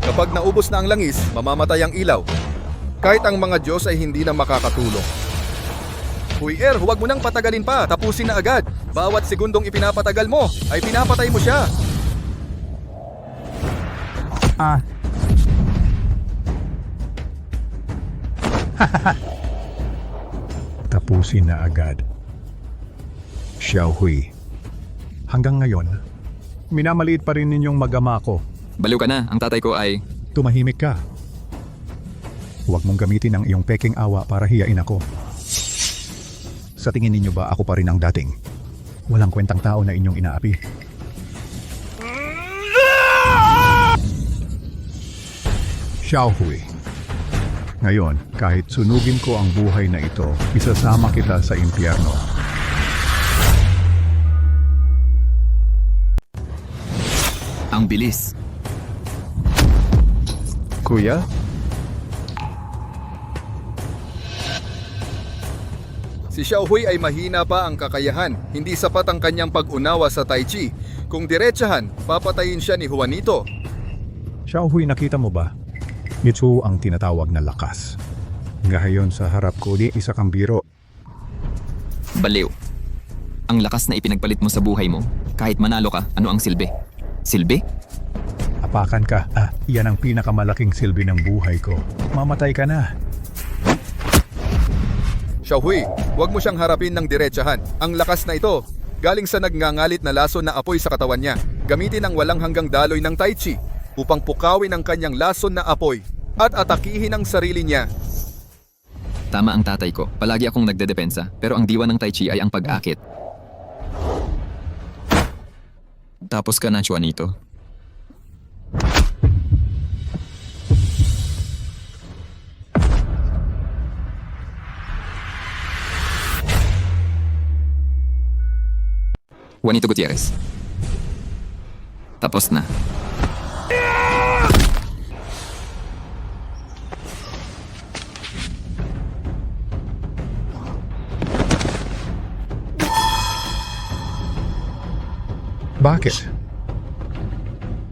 Kapag naubos na ang langis, mamamatay ang ilaw. Kahit ang mga Diyos ay hindi na makakatulong. Huwag mo nang patagalin pa, tapusin na agad. Bawat segundong ipinapatagal mo ay pinapatay mo siya. Tapusin na agad. Xiaohui, hanggang ngayon, minamaliit pa rin ninyong mag-ama ko. Baliw ka na, ang tatay ko ay... Tumahimik ka. Huwag mong gamitin ang iyong peking awa para hiyain ako. Sa tingin ninyo ba ako pa rin ang dating? Walang kwentang tao na inyong inaapi. Xiaohui, ngayon, kahit sunugin ko ang buhay na ito, isasama kita sa impyerno. Ang bilis. Kuya? Si Xiaohui ay mahina pa ang kakayahan, hindi sapat ang kanyang pag-unawa sa Tai Chi. Kung diretsahan, papatayin siya ni Juanito. Xiaohui, nakita mo ba? Ito ang tinatawag na lakas. Ngayon sa harap ko, di isa kang biro. Baliw. Ang lakas na ipinagpalit mo sa buhay mo, kahit manalo ka, ano ang silbi? Silbi? Apakan ka. Yan ang pinakamalaking silbi ng buhay ko. Mamatay ka na. Xiaohui, huwag mo siyang harapin ng diretsahan. Ang lakas na ito, galing sa nagngangalit na lason na apoy sa katawan niya. Gamitin ang walang hanggang daloy ng Tai Chi upang pukawin ang kanyang lason na apoy at atakihin ang sarili niya. Tama ang tatay ko. Palagi akong nagdedepensa, pero ang diwa ng Tai Chi ay ang pag-akit. Tapos ka na, Juanito. Juanito Gutierrez. Tapos na. Bakit?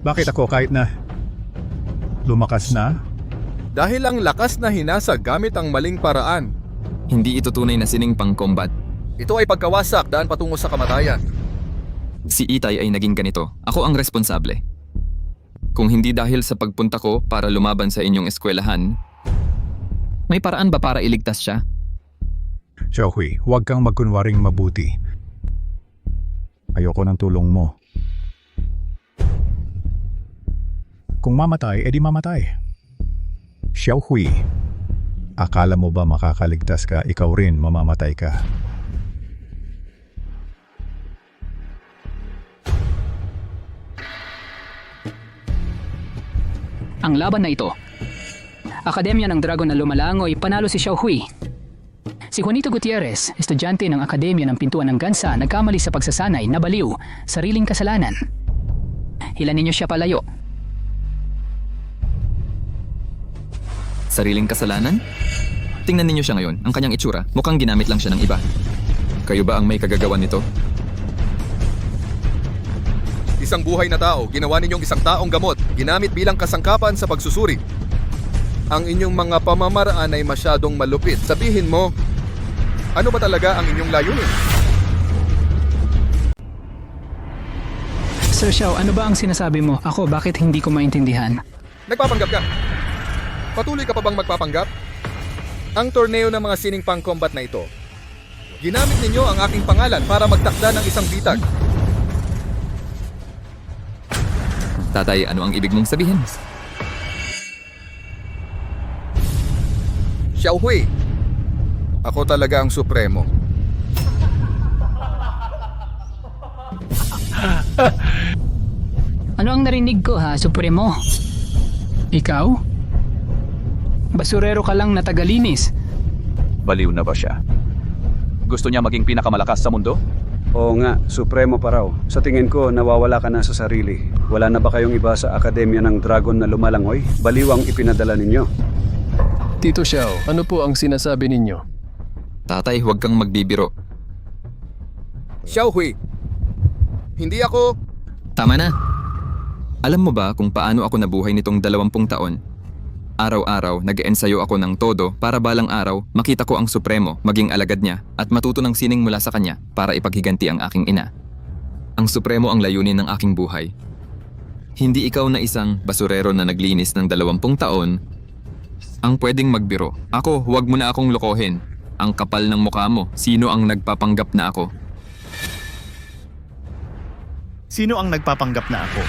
Bakit ako kahit na lumakas na? Dahil ang lakas na hinasag gamit ang maling paraan. Hindi ito tunay na sining pang-combat. Ito ay pagkawasak daan patungo sa kamatayan. Si Itay ay naging ganito. Ako ang responsable. Kung hindi dahil sa pagpunta ko para lumaban sa inyong eskwelahan, may paraan ba para iligtas siya? Xiaohui, huwag kang magkunwaring mabuti. Ayoko ng tulong mo. Kung mamatay, edi mamatay. Xiaohui, akala mo ba makakaligtas ka, ikaw rin mamamatay ka? Ang laban na ito. Akademya ng Dragon na lumalangoy, panalo si Xiaohui. Si Juanito Gutierrez, estudyante ng Akademya ng Pintuan ng Gansa, nagkamali sa pagsasanay, nabaliw, sariling kasalanan. Hilanin niyo siya palayo. Sariling kasalanan? Tingnan ninyo siya ngayon. Ang kanyang itsura, mukhang ginamit lang siya ng iba. Kayo ba ang may kagagawan nito? Isang buhay na tao, ginawa ninyong isang taong gamot, ginamit bilang kasangkapan sa pagsusuri. Ang inyong mga pamamaraan ay masyadong malupit. Sabihin mo, ano ba talaga ang inyong layunin? Sir Xiao, ano ba ang sinasabi mo? Ako, bakit hindi ko maintindihan? Nagpapanggap ka? Patuloy ka pa bang magpapanggap? Ang torneo ng mga sining pang-combat na ito, ginamit ninyo ang aking pangalan para magtakda ng isang bitag. Tatay, ano ang ibig mong sabihin? Xiaohui, ako talaga ang supremo. Ano ang narinig ko ha, Supremo? Ikaw? Basurero ka lang na tagalinis. Baliw na ba siya? Gusto niya maging pinakamalakas sa mundo? Oo nga, supremo pa raw. Sa tingin ko, nawawala ka na sa sarili. Wala na ba kayong iba sa Akademya ng Dragon na lumalangoy? Baliw ang ipinadala ninyo. Tito Xiao, ano po ang sinasabi ninyo? Tatay, huwag kang magbibiro. Xiaohui, hindi ako... Tama na. Alam mo ba kung paano ako nabuhay nitong 20 taon? Araw-araw, nag-ensayo ako ng todo para balang araw makita ko ang Supremo, maging alagad niya at matuto ng sining mula sa kanya para ipaghiganti ang aking ina. Ang Supremo ang layunin ng aking buhay. Hindi ikaw na isang basurero na naglinis ng 20 taon ang pwedeng magbiro. Ako, huwag mo na akong lokohin. Ang kapal ng mukha mo, sino ang nagpapanggap na ako? Sino ang nagpapanggap na ako?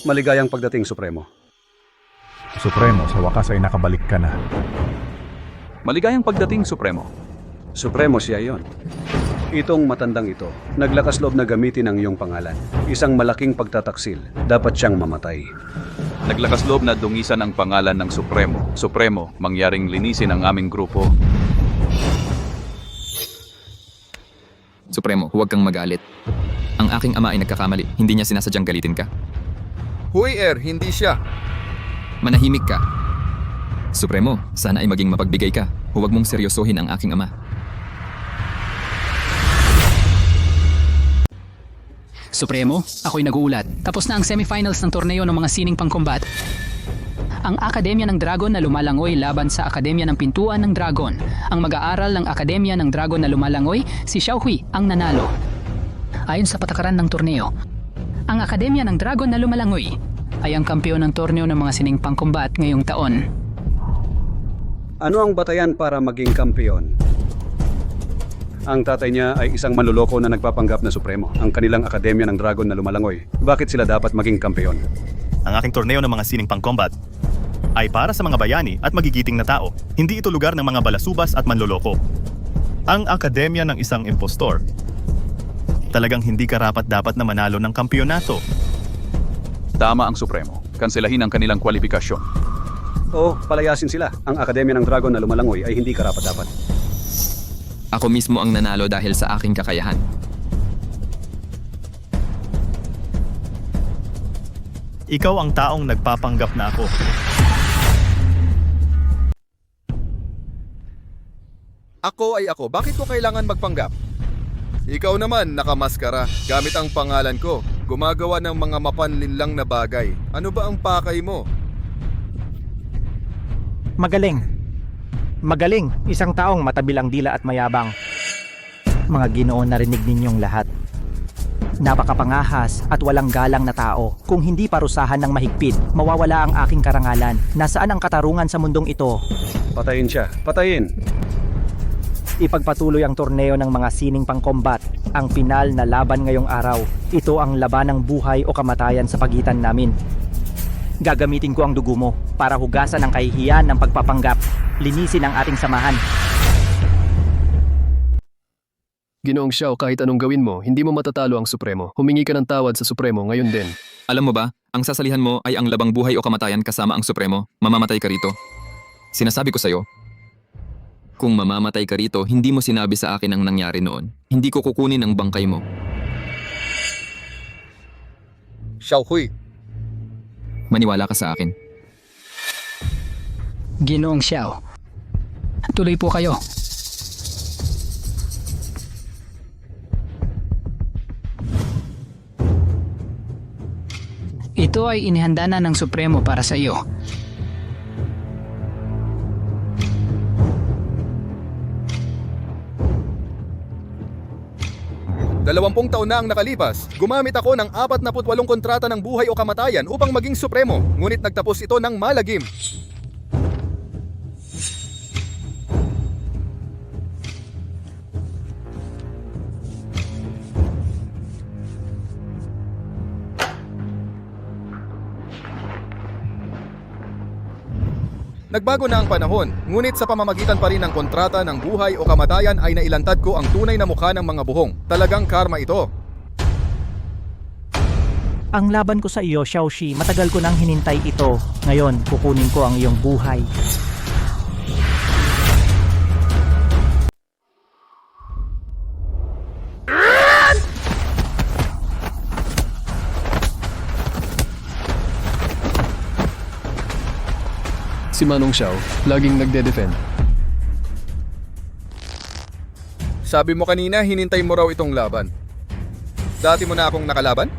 Maligayang pagdating, Supremo. Supremo, sa wakas ay nakabalik ka na. Maligayang pagdating, Supremo. Supremo siya yon. Itong matandang ito, naglakas loob na gamitin ang iyong pangalan. Isang malaking pagtataksil, dapat siyang mamatay. Naglakas loob na dungisan ang pangalan ng Supremo. Supremo, mangyaring linisin ang aming grupo. Supremo, huwag kang magalit. Ang aking ama ay nagkakamali. Hindi niya sinasadyang galitin ka. Hui hindi siya. Manahimik ka. Supremo, sana ay maging mapagbigay ka. Huwag mong seryosohin ang aking ama. Supremo, ako'y naguulat. Tapos na ang semifinals ng torneo ng mga sining pangkombat. Ang Akademya ng Dragon na lumalangoy laban sa Akademya ng Pintuan ng Dragon. Ang mag-aaral ng Akademya ng Dragon na lumalangoy, si Xiaohui, ang nanalo. Ayon sa patakaran ng torneo, ang Akademya ng Dragon na lumalangoy ay ang kampiyon ng torneo ng mga sining pangkombat ngayong taon. Ano ang batayan para maging kampeon? Ang tatay niya ay isang manloloko na nagpapanggap na supremo. Ang kanilang akademya ng dragon na lumalangoy. Bakit sila dapat maging kampeon? Ang aking torneo ng mga sining pangkombat ay para sa mga bayani at magigiting na tao. Hindi ito lugar ng mga balasubas at manloloko. Ang akademya ng isang impostor. Talagang hindi karapat-dapat na manalo ng kampeonato. Tama ang Supremo. Kanselahin ang kanilang kwalifikasyon. O palayasin sila. Ang akademya ng dragon na lumalangoy ay hindi karapat-dapat. Ako mismo ang nanalo dahil sa aking kakayahan. Ikaw ang taong nagpapanggap na ako. Ako ay ako. Bakit ko kailangan magpanggap? Ikaw naman, nakamaskara. Gamit ang pangalan ko. Gumagawa ng mga mapanlinlang na bagay. Ano ba ang pakay mo? Magaling. Magaling, isang taong matabilang dila at mayabang. Mga Ginoo, narinig ninyong lahat. Napakapangahas at walang galang na tao. Kung hindi parusahan ng mahigpit, mawawala ang aking karangalan. Nasaan ang katarungan sa mundong ito? Patayin siya. Patayin! Ipagpatuloy ang torneo ng mga sining pangkombat. Ang pinal na laban ngayong araw. Ito ang laban ng buhay o kamatayan sa pagitan namin. Gagamitin ko ang dugo mo para hugasan ang kahihiyan ng pagpapanggap. Linisin ang ating samahan. Ginoong Xiao, kahit anong gawin mo, hindi mo matatalo ang Supremo. Humingi ka ng tawad sa Supremo ngayon din. Alam mo ba, ang sasalihan mo ay ang labang buhay o kamatayan kasama ang Supremo. Mamamatay ka rito. Sinasabi ko sa'yo, kung mamamatay ka rito, hindi mo sinabi sa akin ang nangyari noon. Hindi ko kukunin ang bangkay mo. Xiaohui, Maniwala ka sa akin. Ginoong Xiao, tuloy po kayo. Ito ay inihanda na ng Supremo para sa iyo. Dalawampung taon na ang nakalipas. Gumamit ako ng 48 kontrata ng buhay o kamatayan upang maging supremo. Ngunit nagtapos ito ng malagim. Nagbago na ang panahon, ngunit sa pamamagitan pa rin ng kontrata ng buhay o kamatayan ay nailantad ko ang tunay na mukha ng mga buhong. Talagang karma ito. Ang laban ko sa iyo, Xiaoxi, matagal ko nang hinintay ito. Ngayon, kukunin ko ang iyong buhay. Si Manong Xiao, laging nagde-defend. Sabi mo kanina, hinintay mo raw itong laban. Dati mo na akong nakalaban?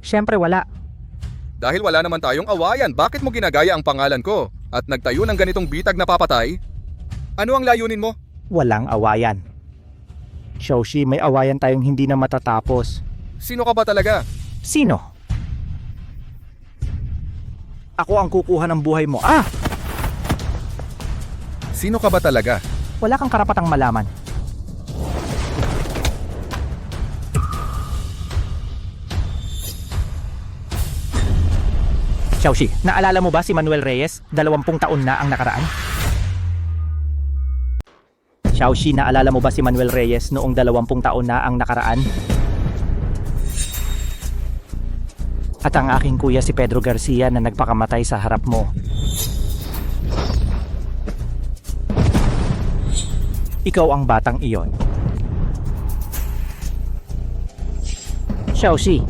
Siyempre wala. Dahil wala naman tayong awayan, bakit mo ginagaya ang pangalan ko? At nagtayo ng ganitong bitag na papatay? Ano ang layunin mo? Walang awayan. Xiaoxi, may awayan tayong hindi na matatapos. Sino ka ba talaga? Sino? Ako ang kukuha ng buhay mo. Ah! Sino ka ba talaga? Wala kang karapatang malaman. Xiaoxi, naalala mo ba si Manuel Reyes? 20 taon na ang nakaraan. Xiaoxi, naalala mo ba si Manuel Reyes noong 20 taon na ang nakaraan? At ang aking kuya si Pedro Garcia na nagpakamatay sa harap mo. Ikaw ang batang iyon. Xiaoxi,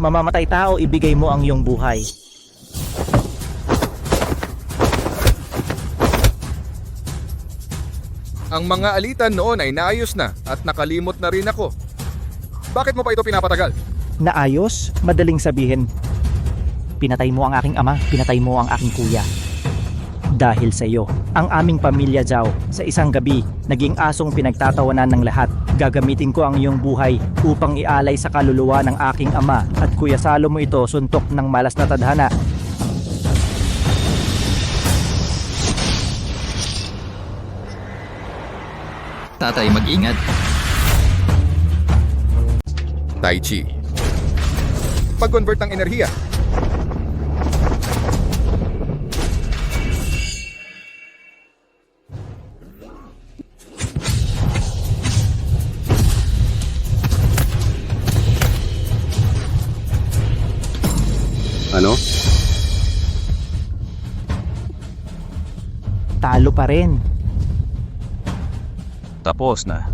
mamamatay tao, ibigay mo ang iyong buhay. Ang mga alitan noon ay naayos na at nakalimot na rin ako. Bakit mo pa ito pinapatagal? Naayos, madaling sabihin. Pinatay mo ang aking ama, pinatay mo ang aking kuya. Dahil sa iyo, ang aming pamilya Zhao, sa isang gabi, naging asong pinagtatawanan ng lahat. Gagamitin ko ang iyong buhay upang ialay sa kaluluwa ng aking ama at kuya Salo mo ito suntok ng malas na tadhana. Tatay, mag-ingat. Tai Chi. Pag-convert ng enerhiya. Ano? Talo pa rin. Tapos na.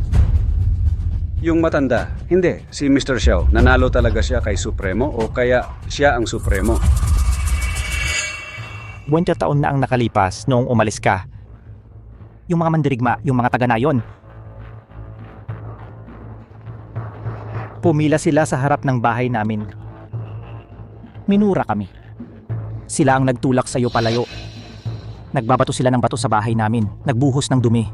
Yung matanda, hindi. Si Mr. Xiao, nanalo talaga siya kay Supremo o kaya siya ang Supremo? 20 taon na ang nakalipas noong umalis ka. Yung mga mandirigma, yung mga taga-nayon. Pumila sila sa harap ng bahay namin. Minura kami. Sila ang nagtulak sa iyo palayo. Nagbabato sila ng bato sa bahay namin. Nagbuhos ng dumi.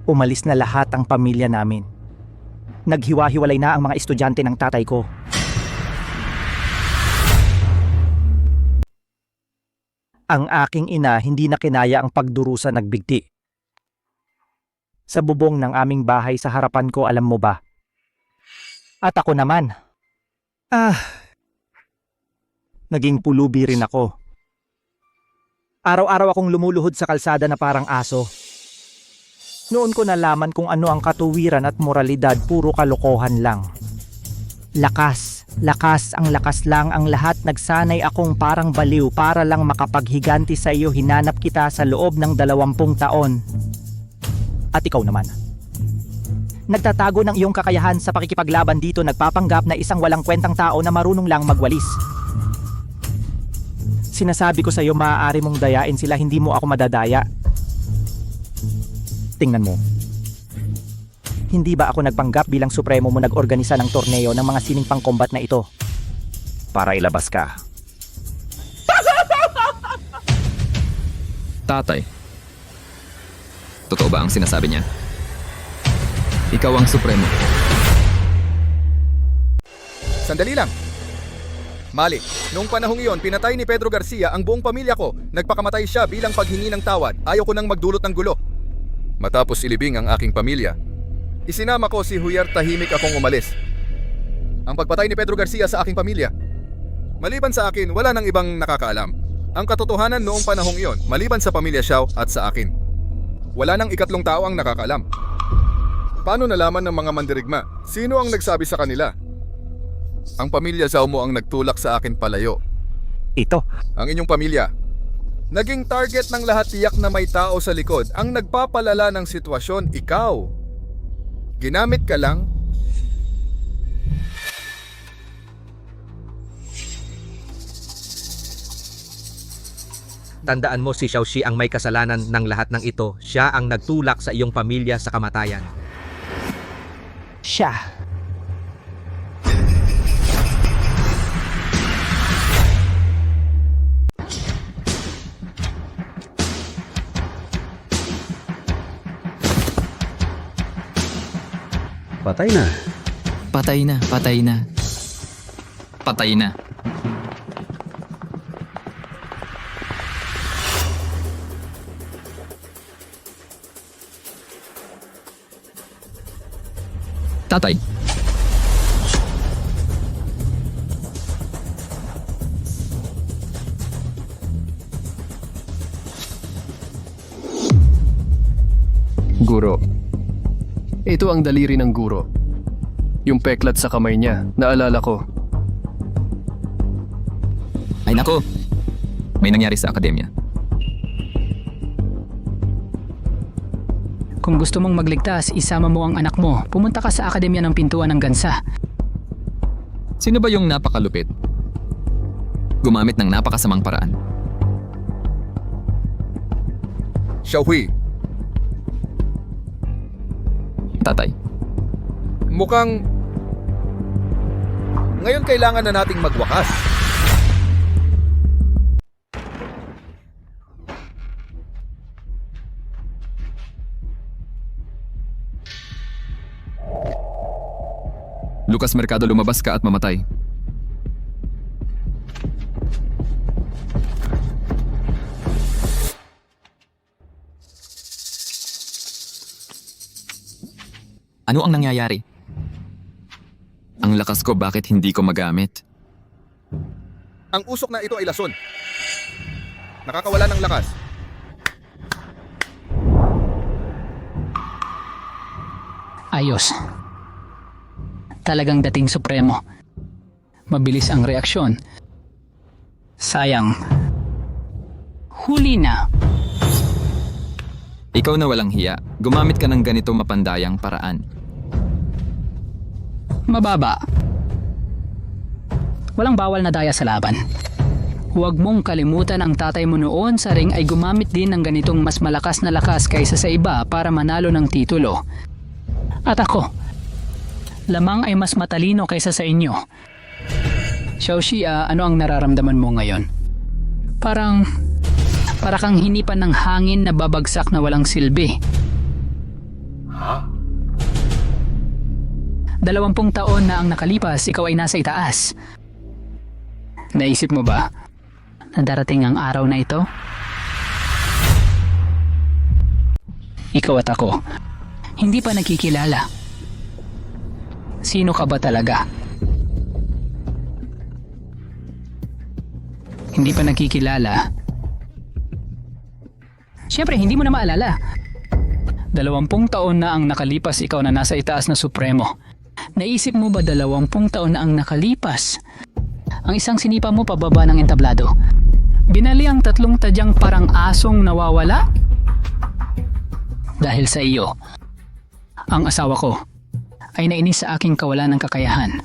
Umalis na lahat ang pamilya namin. Naghiwa-hiwalay na ang mga estudyante ng tatay ko. Ang aking ina hindi na kinaya ang pagdurusa nagbigti. Sa bubong ng aming bahay sa harapan ko, alam mo ba? At ako naman. Naging pulubi rin ako. Araw-araw akong lumuluhod sa kalsada na parang aso. Noon ko nalaman kung ano ang katuwiran at moralidad, puro kalokohan lang. Lakas, ang lakas lang ang lahat. Nagsanay akong parang baliw para lang makapaghiganti sa iyo. Hinanap kita sa loob ng 20 taon. At ikaw naman. Nagtatago ng iyong kakayahan sa pakikipaglaban dito, nagpapanggap na isang walang kwentang tao na marunong lang magwalis. Sinasabi ko sa iyo, maaari mong dayain sila, hindi mo ako madadaya. Tingnan mo. Hindi ba ako nagpanggap bilang supremo mo nag-organisa ng torneo ng mga sining pang-combat na ito? Para ilabas ka. Tatay, totoo ba ang sinasabi niya? Ikaw ang supremo. Sandali lang. Mali, noong panahong iyon, pinatay ni Pedro Garcia ang buong pamilya ko. Nagpakamatay siya bilang paghingi ng tawad. Ayaw ko nang magdulot ng gulo. Matapos ilibing ang aking pamilya, isinama ko si Huyar, tahimik akong umalis. Ang pagpatay ni Pedro Garcia sa aking pamilya, maliban sa akin, wala nang ibang nakakaalam. Ang katotohanan noong panahong iyon, maliban sa pamilya Xiao at sa akin, wala nang ikatlong tao ang nakakaalam. Paano nalaman ng mga mandirigma? Sino ang nagsabi sa kanila? Ang pamilya Zhao mo ang nagtulak sa akin palayo. Ito. Ang inyong pamilya. Naging target ng lahat, tiyak na may tao sa likod. Ang nagpapalala ng sitwasyon, ikaw. Ginamit ka lang. Tandaan mo, si Xiaoxi ang may kasalanan ng lahat ng ito. Siya ang nagtulak sa iyong pamilya sa kamatayan. Siya. Patay na. Patay na, patay na. Patay na. Tatay. Guro. Ito ang daliri ng guro. Yung peklat sa kamay niya, naalala ko. Ay nako, may nangyari sa akademya. Kung gusto mong magligtas, isama mo ang anak mo. Pumunta ka sa Akademya ng Pintuan ng Gansa. Sino ba yung napakalupit? Gumamit ng napakasamang paraan. Xiaohui. Tatay. Mukhang Ngayon kailangan na nating magwakas. Lucas Mercado, lumabas ka at mamatay. Ano ang nangyayari? Ang lakas ko, bakit hindi ko magamit? Ang usok na ito ay lason. Nakakawala ng lakas. Ayos. Talagang dating supremo. Mabilis ang reaksyon. Sayang. Huli na. Ikaw na walang hiya, gumamit ka ng ganito mapandayang paraan. Mababa. Walang bawal na daya sa laban. Huwag mong kalimutan ang tatay mo noon sa ring ay gumamit din ng ganitong mas malakas na lakas kaysa sa iba para manalo ng titulo. At ako, lamang ay mas matalino kaysa sa inyo. Xiaoxi, ano ang nararamdaman mo ngayon? Para kang hinipan ng hangin na babagsak na walang silbi. 20 taon na ang nakalipas, ikaw ay nasa itaas. Naisip mo ba na darating ang araw na ito? Ikaw at ako, hindi pa nagkikilala. Sino ka ba talaga? Hindi pa nagkikilala. Siyempre, hindi mo na maalala. 20 taon na ang nakalipas, ikaw na nasa itaas na supremo. Naisip mo ba 20 taon na ang nakalipas? Ang isang sinipa mo pababa ng entablado. Binali ang 3 tadyang parang asong nawawala? Dahil sa iyo, ang asawa ko ay nainis sa aking kawalan ng kakayahan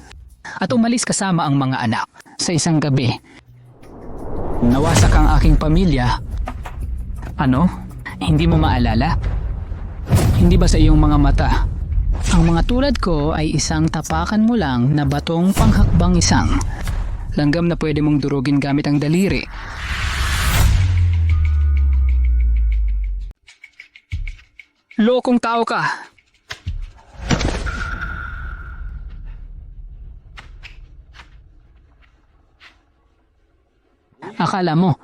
at umalis kasama ang mga anak. Sa isang gabi, nawasak ang aking pamilya. Ano? Hindi mo maalala? Hindi ba sa iyong mga mata? Ang mga tulad ko ay isang tapakan mo lang na batong panghakbang isang. Langgam na pwede mong durugin gamit ang daliri. Lokong tao ka! Akala mo,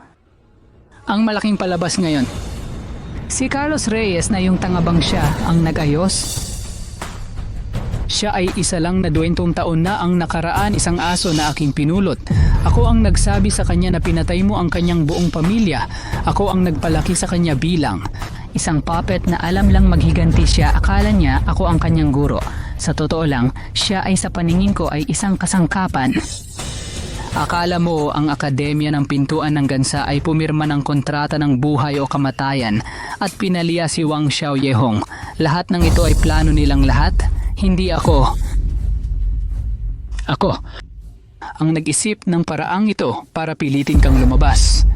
ang malaking palabas ngayon, si Carlos Reyes na yung tangabang siya ang nag-ayos? Siya ay isa lang na 20 taon na ang nakaraan, isang aso na aking pinulot. Ako ang nagsabi sa kanya na pinatay mo ang kanyang buong pamilya. Ako ang nagpalaki sa kanya bilang isang puppet na alam lang maghiganti siya. Akala niya ako ang kanyang guro. Sa totoo lang, siya ay sa paningin ko ay isang kasangkapan. Akala mo ang Akademya ng Pintuan ng Gansa ay pumirma ng kontrata ng buhay o kamatayan at pinaliya si Wang Xiaoyehong. Lahat ng ito ay plano nilang lahat? Hindi ako. Ako ang nag-isip ng paraang ito para pilitin kang lumabas.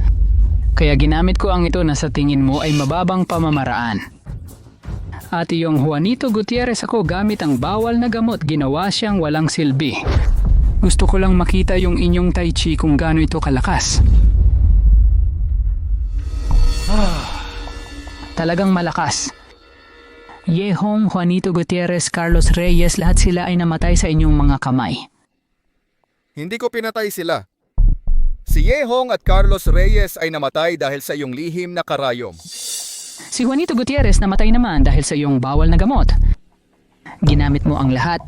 Kaya ginamit ko ang ito na sa tingin mo ay mababang pamamaraan. At yung Juanito Gutierrez ako gamit ang bawal na gamot, ginawa siyang walang silbi. Gusto ko lang makita yung inyong tai chi kung gaano ito kalakas. Talagang malakas. Yehong, Juanito Gutierrez, Carlos Reyes, lahat sila ay namatay sa inyong mga kamay. Hindi ko pinatay sila. Si Yehong at Carlos Reyes ay namatay dahil sa iyong lihim na karayom. Si Juanito Gutierrez namatay naman dahil sa iyong bawal na gamot. Ginamit mo ang lahat.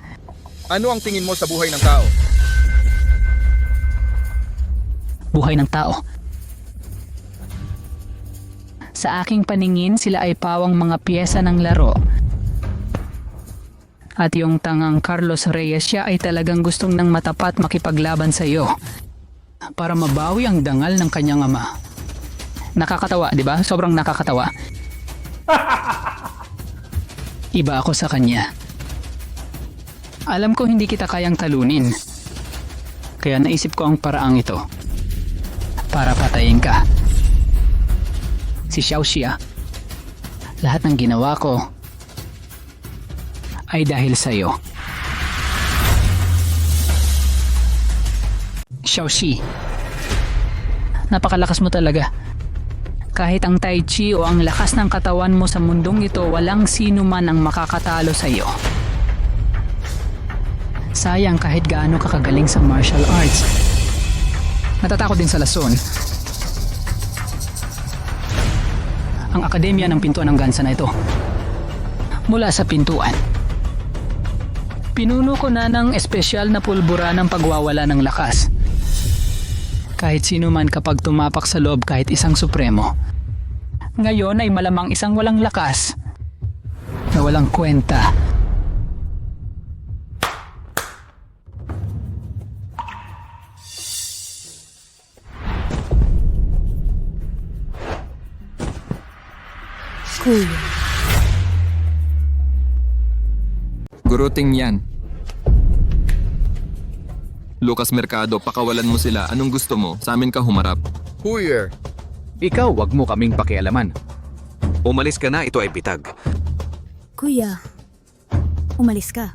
Ano ang tingin mo sa buhay ng tao? Buhay ng tao. Sa aking paningin, sila ay pawang mga piyesa ng laro. At yung tangang Carlos Reyes, siya ay talagang gustong ng matapat makipaglaban sa iyo para mabawi ang dangal ng kanyang ama. Nakakatawa, di ba? Sobrang nakakatawa. Iba ako sa kanya. Alam ko hindi kita kayang talunin. Kaya naisip ko ang paraang ito para patayin ka. Si Xiaoxi, lahat ng ginawa ko ay dahil sa iyo. Xiaoxi, napakalakas mo talaga. Kahit ang Tai Chi o ang lakas ng katawan mo sa mundong ito, walang sino man ang makakatalo sa iyo. Sayang kahit gaano ka kagaling sa martial arts. Natatakot din sa lason. Ang akademya ng pintuan ng gansa na ito. Mula sa pintuan. Pinuno ko na ng espesyal na pulbura ng pagwawala ng lakas. Kahit sino man kapag tumapak sa loob kahit isang supremo. Ngayon ay malamang isang walang lakas na walang kwenta. Kuya. Guruting yan. Lucas Mercado, pakawalan mo sila. Anong gusto mo? Sa amin ka humarap. Huyer. Ikaw, wag mo kaming pakialaman. Umalis ka na, ito ay bitag. Kuya, umalis ka.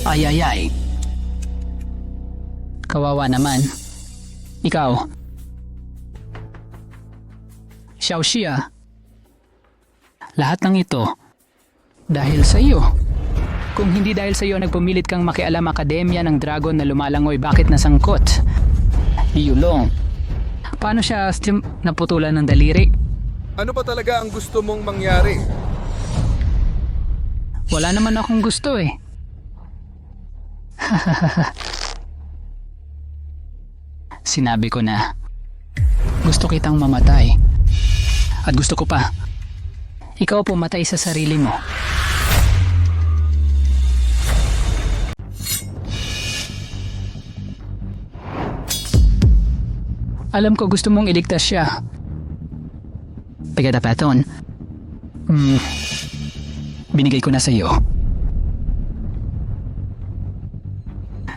Ay. Kawawa naman. Ikaw. Xiaoxi ah. Lahat ng ito dahil sa iyo. Kung hindi dahil sa iyo nagpumilit kang makialam akademya ng dragon na lumalangoy, bakit nasangkot? Yulong. Paano siya naputulan ng daliri? Ano pa talaga ang gusto mong mangyari? Wala naman akong gusto eh. Sinabi ko na gusto kitang mamatay. At gusto ko pa ikaw pumatay sa sarili mo. Alam ko gusto mong iligtas siya. Pagkatapaton, binigay ko na sa iyo.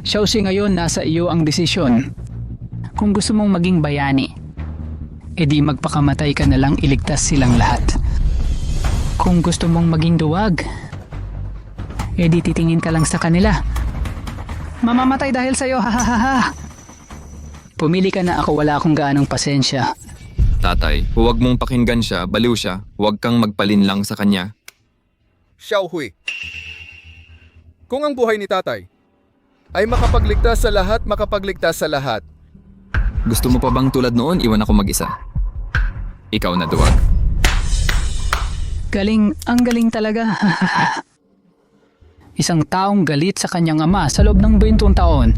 Xiaoxi, ngayon nasa iyo ang desisyon. Kung gusto mong maging bayani, edi magpakamatay ka na lang, iligtas silang lahat. Kung gusto mong maging duwag, edi titingin ka lang sa kanila. Mamamatay dahil sa iyo, ha. Pumili ka na, ako wala akong gaanong pasensya. Tatay, huwag mong pakinggan siya, baliw siya. Huwag kang magpalinlang sa kanya. Xiaohui. Kung ang buhay ni tatay ay makapagligtas sa lahat. Gusto mo pa bang tulad noon, iwan ako mag-isa? Ikaw na duwag. Ang galing talaga. Isang taong galit sa kanyang ama sa loob ng 20 taon.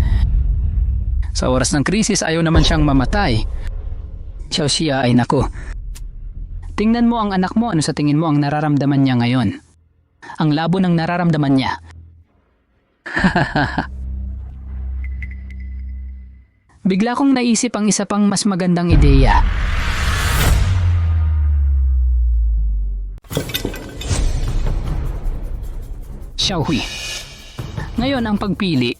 Sa oras ng krisis, ayaw naman siyang mamatay. Xiaoxi ay naku. Tingnan mo ang anak mo, ano sa tingin mo ang nararamdaman niya ngayon? Ang labo ng nararamdaman niya. Bigla kong naisip ang isa pang mas magandang ideya. Xiaohui, ngayon ang pagpili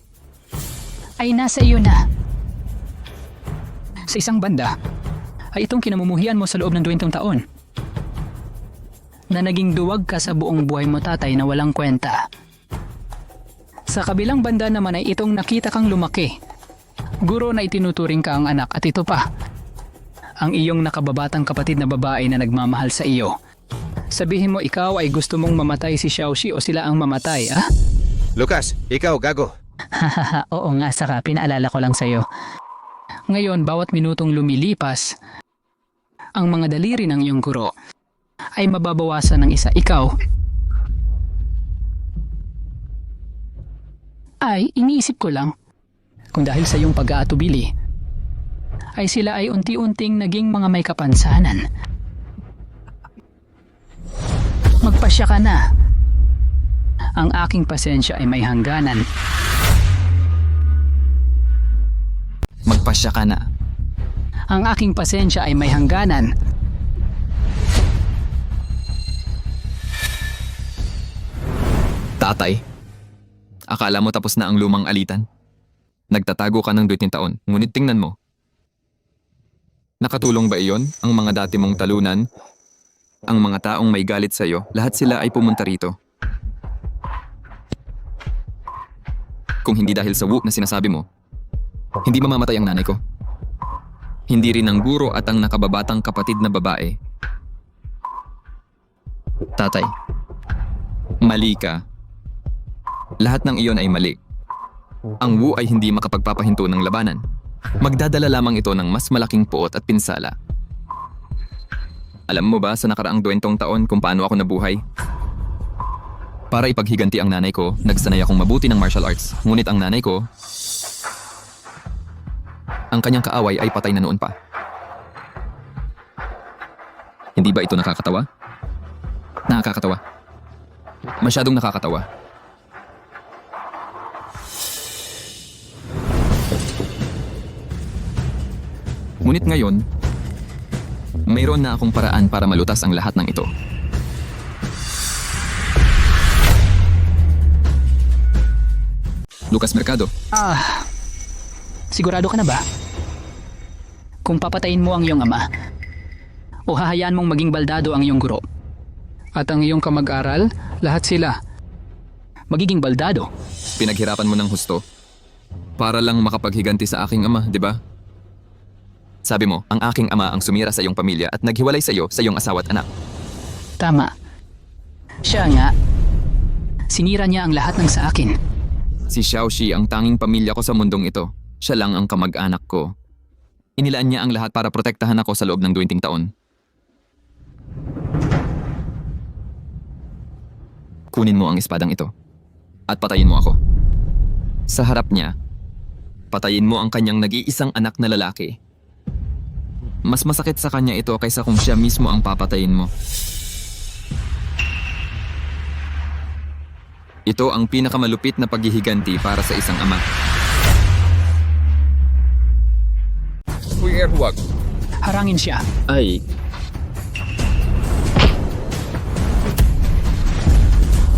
ay nasa iyo na. Sa isang banda, ay itong kinamumuhian mo sa loob ng 20 taon. Na naging duwag ka sa buong buhay mo, tatay, na walang kwenta. Sa kabilang banda naman ay itong nakita kang lumaki. Guro na itinuturing ka ang anak, at ito pa, ang iyong nakababatang kapatid na babae na nagmamahal sa iyo. Sabihin mo, ikaw ay gusto mong mamatay si Xiaoxi o sila ang mamatay, ah? Lucas, ikaw gago. Oo nga, saka pinaalala ko lang sa'yo. Ngayon, bawat minutong lumilipas, ang mga daliri ng iyong guro ay mababawasan ng isa. Ikaw ay iniisip ko lang kung dahil sa iyong pag-aatubili ay sila ay unti-unting naging mga may kapansanan. Magpasya ka na. Ang aking pasensya ay may hangganan. Magpasya ka na. Ang aking pasensya ay may hangganan. Tatay, akala mo tapos na ang lumang alitan? Nagtatago ka ng 20 taon, ngunit tingnan mo. Nakatulong ba iyon? Ang mga dati mong talunan? Ang mga taong may galit sa'yo, lahat sila ay pumunta rito. kung hindi dahil sa Wu na sinasabi mo, hindi mamamatay ang nanay ko. Hindi rin ang guro at ang nakababatang kapatid na babae. Tatay, mali ka. Lahat ng iyon ay mali. Ang Wu ay hindi makapagpapahinto ng labanan. Magdadala lamang ito ng mas malaking puot at pinsala. Alam mo ba sa nakaraang 20 taon kung paano ako nabuhay? Para ipaghiganti ang nanay ko, nagsanay akong mabuti ng martial arts. Ngunit ang nanay ko, ang kanyang kaaway ay patay na noon pa. Hindi ba ito nakakatawa? Nakakatawa. Masyadong nakakatawa. Ngunit ngayon, mayroon na akong paraan para malutas ang lahat ng ito. Lucas Mercado. Sigurado ka na ba? Kung papatayin mo ang iyong ama, o hahayaan mong maging baldado ang iyong guro, at ang iyong kamag-aral, lahat sila magiging baldado. Pinaghirapan mo ng husto para lang makapaghiganti sa aking ama, di ba? Sabi mo, ang aking ama ang sumira sa iyong pamilya at naghiwalay sa iyo sa iyong asawa at anak. Tama. Siya nga. Sinira niya ang lahat ng sa akin. Si Xiaoxi ang tanging pamilya ko sa mundong ito. Siya lang ang kamag-anak ko. Inilaan niya ang lahat para protektahan ako sa loob ng 20 taon. Kunin mo ang espadang ito at patayin mo ako. Sa harap niya, patayin mo ang kanyang nag-iisang anak na lalaki. Mas masakit sa kanya ito kaysa kung siya mismo ang papatayin mo. Ito ang pinakamalupit na paghihiganti para sa isang ama. Uy, huwag. Harangin siya. Ay.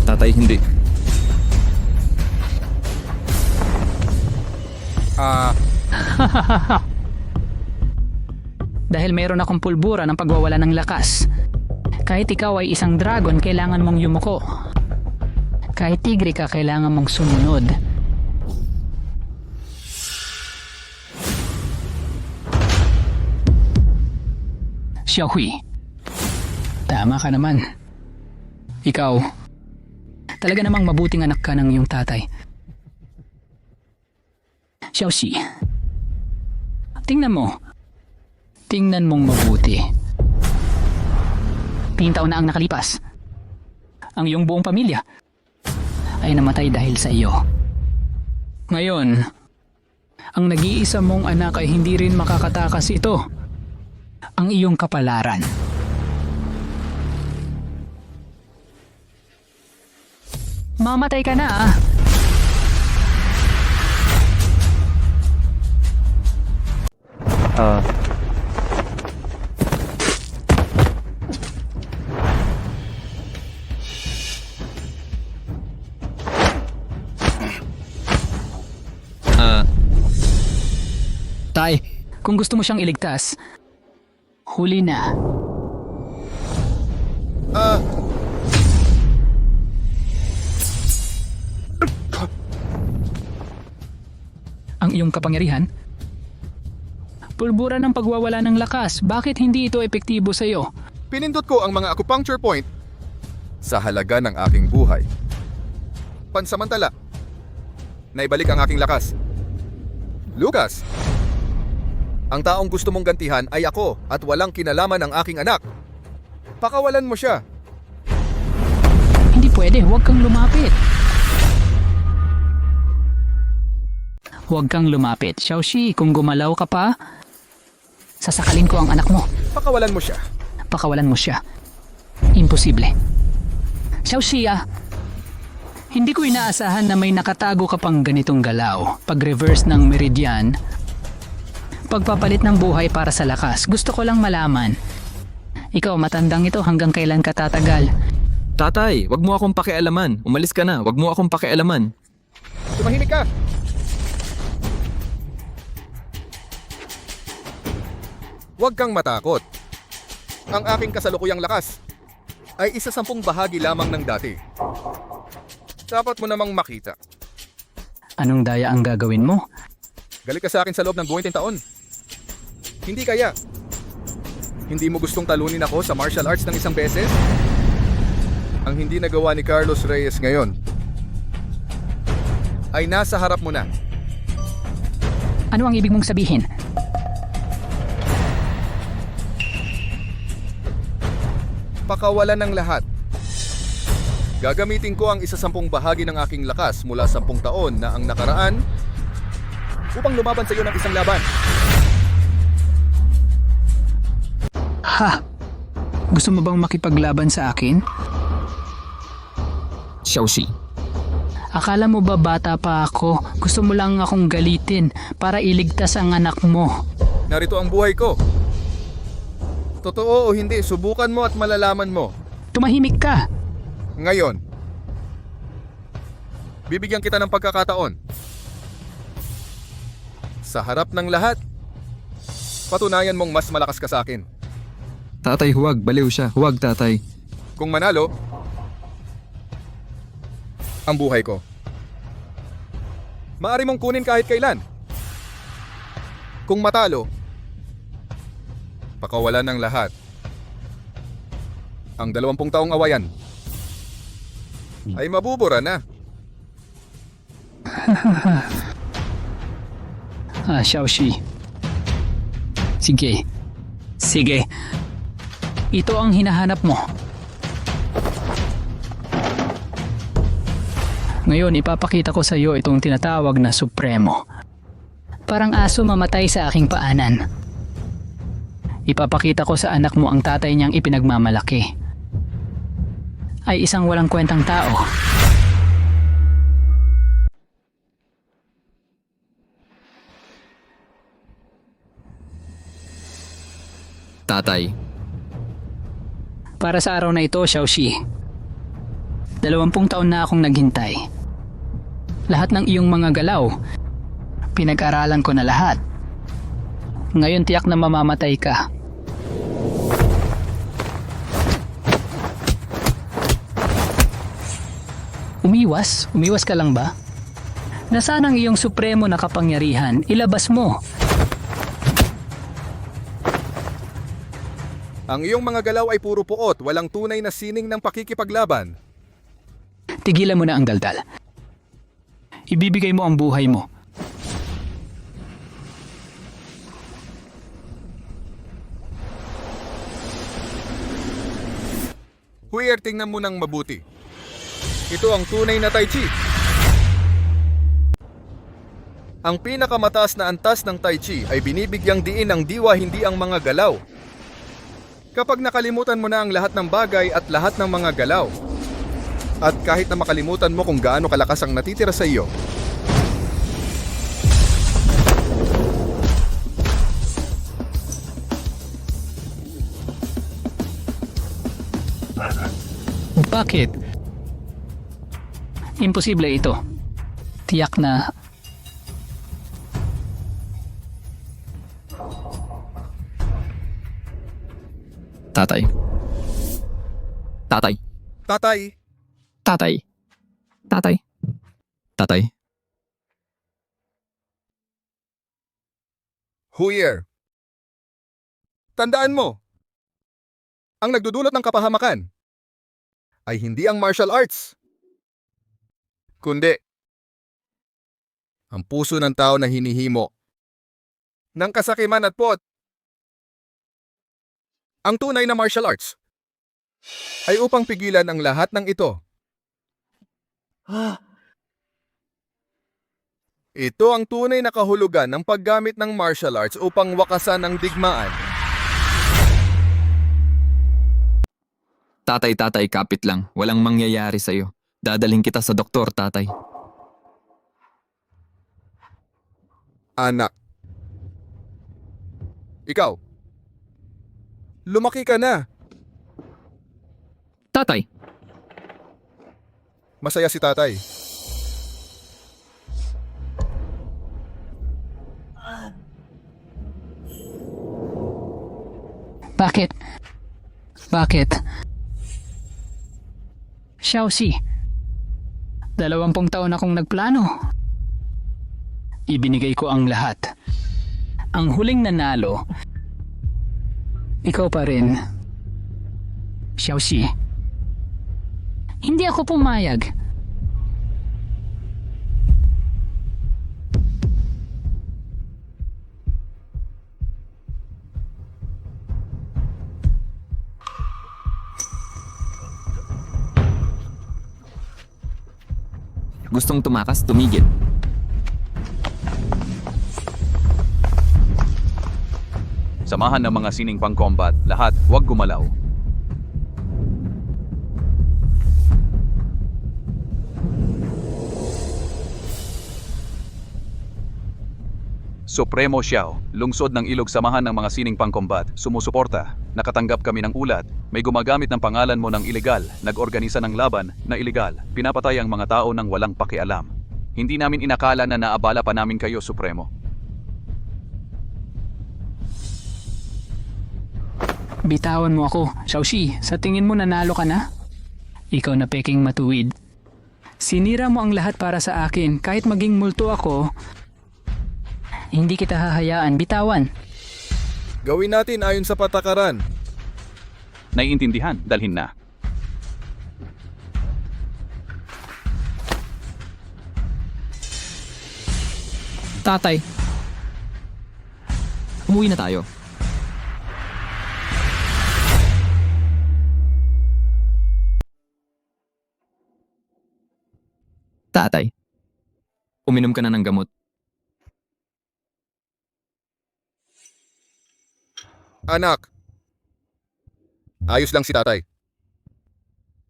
Tatay, hindi. Dahil meron akong pulbura ng pagwawala ng lakas. Kahit ikaw ay isang dragon, kailangan mong yumuko. Kahit tigre ka, kailangan mong sumunod. Xiaohui, tama ka naman. Ikaw, talaga namang mabuting anak ka ng iyong tatay. Xiaoxi, tingnan mo. Tingnan mong mabuti. 10 taon na ang nakalipas. Ang iyong buong pamilya ay namatay dahil sa iyo. Ngayon, ang nag-iisa mong anak ay hindi rin makakatakas ito. Ang iyong kapalaran. Mamatay ka na ah. Tay, kung gusto mo siyang iligtas, huli na. Ang iyong kapangyarihan? Pulbura ng pagwawala ng lakas. Bakit hindi ito epektibo sa iyo? Pinindot ko ang mga acupuncture point sa halaga ng aking buhay. Pansamantala, naibalik ang aking lakas. Lucas, ang taong gusto mong gantihan ay ako at walang kinalaman ang aking anak. Pakawalan mo siya. Hindi pwede, huwag kang lumapit. Huwag kang lumapit. Xiaoxi, kung gumalaw ka pa, sasakalin ko ang anak mo. Pakawalan mo siya. Pakawalan mo siya. Imposible. Xiaoxi, hindi ko inaasahan na may nakatago ka pang ganitong galaw. Pag-reverse ng meridian, pagpapalit ng buhay para sa lakas. Gusto ko lang malaman. Ikaw, matandang ito, hanggang kailan ka tatagal? Tatay, wag mo akong pakialaman. Umalis ka na, wag mo akong pakialaman. Tumahimik ka. Huwag kang matakot. Ang aking kasalukuyang lakas ay 10 bahagi lamang ng dati. Dapat mo namang makita Anong daya ang gagawin mo? Galit ka sa akin sa loob ng 20 taon. Hindi kaya. Hindi mo gustong talunin ako sa martial arts ng isang beses? Ang hindi nagawa ni Carlos Reyes ngayon ay nasa harap mo na. Ano ang ibig mong sabihin? Pakawalan ng lahat. Gagamitin ko ang 10 bahagi ng aking lakas mula 10 taon na ang nakaraan upang lumaban sa iyo ng isang laban. Ha? Gusto mo bang makipaglaban sa akin? Xiaoxi, Akala mo ba bata pa ako? Gusto mo lang akong galitin para iligtas ang anak mo. Narito ang buhay ko. Totoo o hindi, subukan mo at malalaman mo. Tumahimik ka. Ngayon, bibigyan kita ng pagkakataon. Sa harap ng lahat, patunayan mong mas malakas ka sa akin. tatay huwag, baliw siya. Huwag tatay. Kung manalo, ang buhay ko. Maaari mong kunin kahit kailan. Kung matalo, pakawalan ng lahat. Ang 20 taong awayan ay mabubura na. Xiaoxi. Sige. Sige. Ito ang hinahanap mo. Ngayon, ipapakita ko sa iyo itong tinatawag na Supremo. Parang aso mamatay sa aking paanan. Ipapakita ko sa anak mo ang tatay niyang ipinagmamalaki. Ay isang walang kwentang tao. Tatay, Para sa araw na ito, Xiaoxi. 20 taon na akong naghintay. Lahat ng iyong mga galaw, pinag-aralan ko na lahat. Ngayon tiyak na mamamatay ka. Umiwas? Umiwas ka lang ba? Nasaan ang iyong supremo na kapangyarihan? Ilabas mo. Ang iyong mga galaw ay puro puot, walang tunay na sining ng pakikipaglaban. Tigilan mo na ang daldal. Ibibigay mo ang buhay mo. Huyer, tingnan mo ng mabuti. Ito ang tunay na Tai Chi. Ang pinakamataas na antas ng Tai Chi ay binibigyang diin ng diwa, hindi ang mga galaw. Kapag nakalimutan mo na ang lahat ng bagay at lahat ng mga galaw, at kahit na makalimutan mo kung gaano kalakas ang natitira sa iyo, Bakit? Imposible ito. Tiyak na... tatay. Tatay. Tatay, Tatay. Tatay. Tatay. Huyer, tandaan mo, ang nagdudulot ng kapahamakan ay hindi ang martial arts, kundi ang puso ng tao na hinihimo ng kasakiman at pot. Ang tunay na martial arts ay upang pigilan ang lahat ng ito. Ito ang tunay na kahulugan ng paggamit ng martial arts upang wakasan ang digmaan. Tatay, tatay, kapit lang. Walang mangyayari sa'yo. Dadalhin kita sa doktor, tatay. Anak. Ikaw. Lumaki ka na. Tatay. Masaya si tatay. Bakit? Bakit? Xiaoxi, 20 taon akong nagplano. ibinigay ko ang lahat. Ang huling nanalo, ikaw pa rin. Xiaoxi. Hindi ako pumayag. Gustong tumakas, tumigil. Samahan ng mga sining pang-combat, lahat huwag gumalaw. Supremo Xiao, lungsod ng ilog, samahan ng mga sining pang-combat, sumusuporta. Nakatanggap kami ng ulat, may gumagamit ng pangalan mo ng ilegal, nag-organisa ng laban na ilegal, pinapatay ang mga tao ng walang pakialam. Hindi namin inakala na naabala pa namin kayo, Supremo. Bitawan mo ako, Xiaoxi. Sa tingin mo nanalo ka na? Ikaw na peking matuwid. Sinira mo ang lahat para sa akin. Kahit maging multo ako, hindi kita hahayaan. Bitawan. Gawin natin ayon sa patakaran. Naiintindihan, dalhin na. Tatay. Umuwi na tayo. Tatay. Uminom ka na ng gamot. Anak, ayos lang si tatay.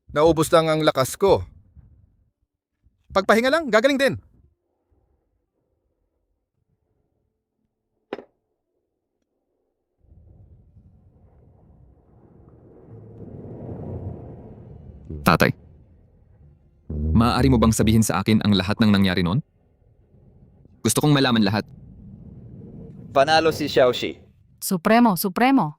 Naubos lang ang lakas ko. Pagpahinga lang, gagaling din. Tatay. Maaari mo bang sabihin sa akin ang lahat ng nangyari noon? Gusto kong malaman lahat. Panalo si Xiaoxi. Supremo, Supremo.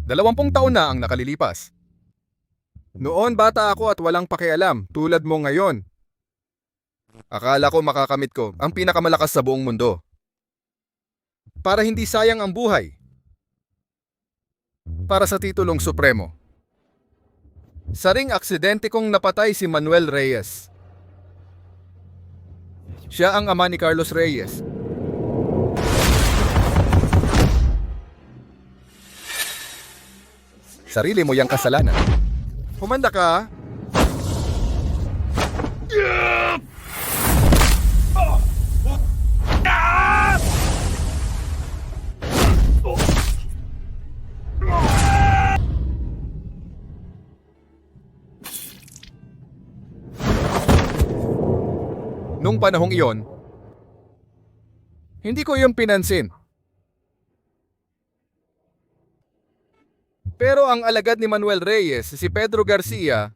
Dalawampung taon na ang nakalilipas. Noon bata ako at walang pakialam, tulad mo ngayon. Akala ko makakamit ko ang pinakamalakas sa buong mundo. Para hindi sayang ang buhay. Para sa titulong Supremo. Sa ring aksidente kong napatay si Manuel Reyes. Siya ang ama ni Carlos Reyes. Sarili mo yang kasalanan. Humanda ka. Nung panahong iyon, hindi ko yung pinansin. Pero ang alagad ni Manuel Reyes, si Pedro Garcia,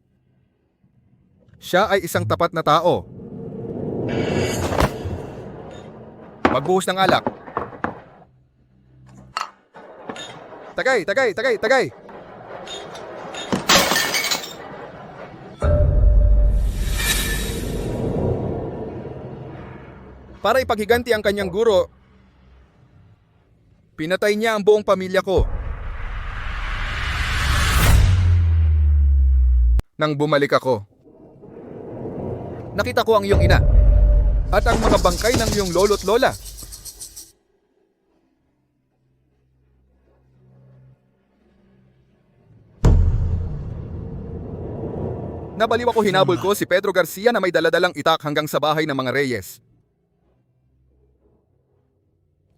siya ay isang tapat na tao. Magbuhos ng alak. Tagay! Para ipaghiganti ang kanyang guro, pinatay niya ang buong pamilya ko. Nang bumalik ako, nakita ko ang iyong ina at ang mga bangkay ng iyong lolo't lola. Nabaliw ako, hinabol ko si Pedro Garcia na may daladalang itak hanggang sa bahay ng mga Reyes.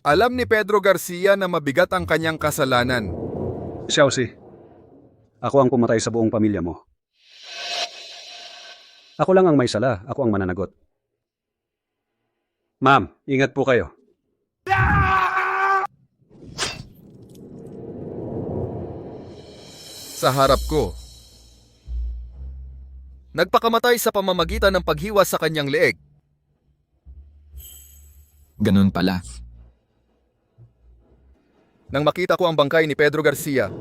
Alam ni Pedro Garcia na mabigat ang kanyang kasalanan. Xiaoxi, ako ang pumatay sa buong pamilya mo. Ako lang ang may sala, ako ang mananagot. Ma'am, ingat po kayo. Sa harap ko, nagpakamatay sa pamamagitan ng paghiwas sa kanyang leeg. Ganun pala. Nang makita ko ang bangkay ni Pedro Garcia,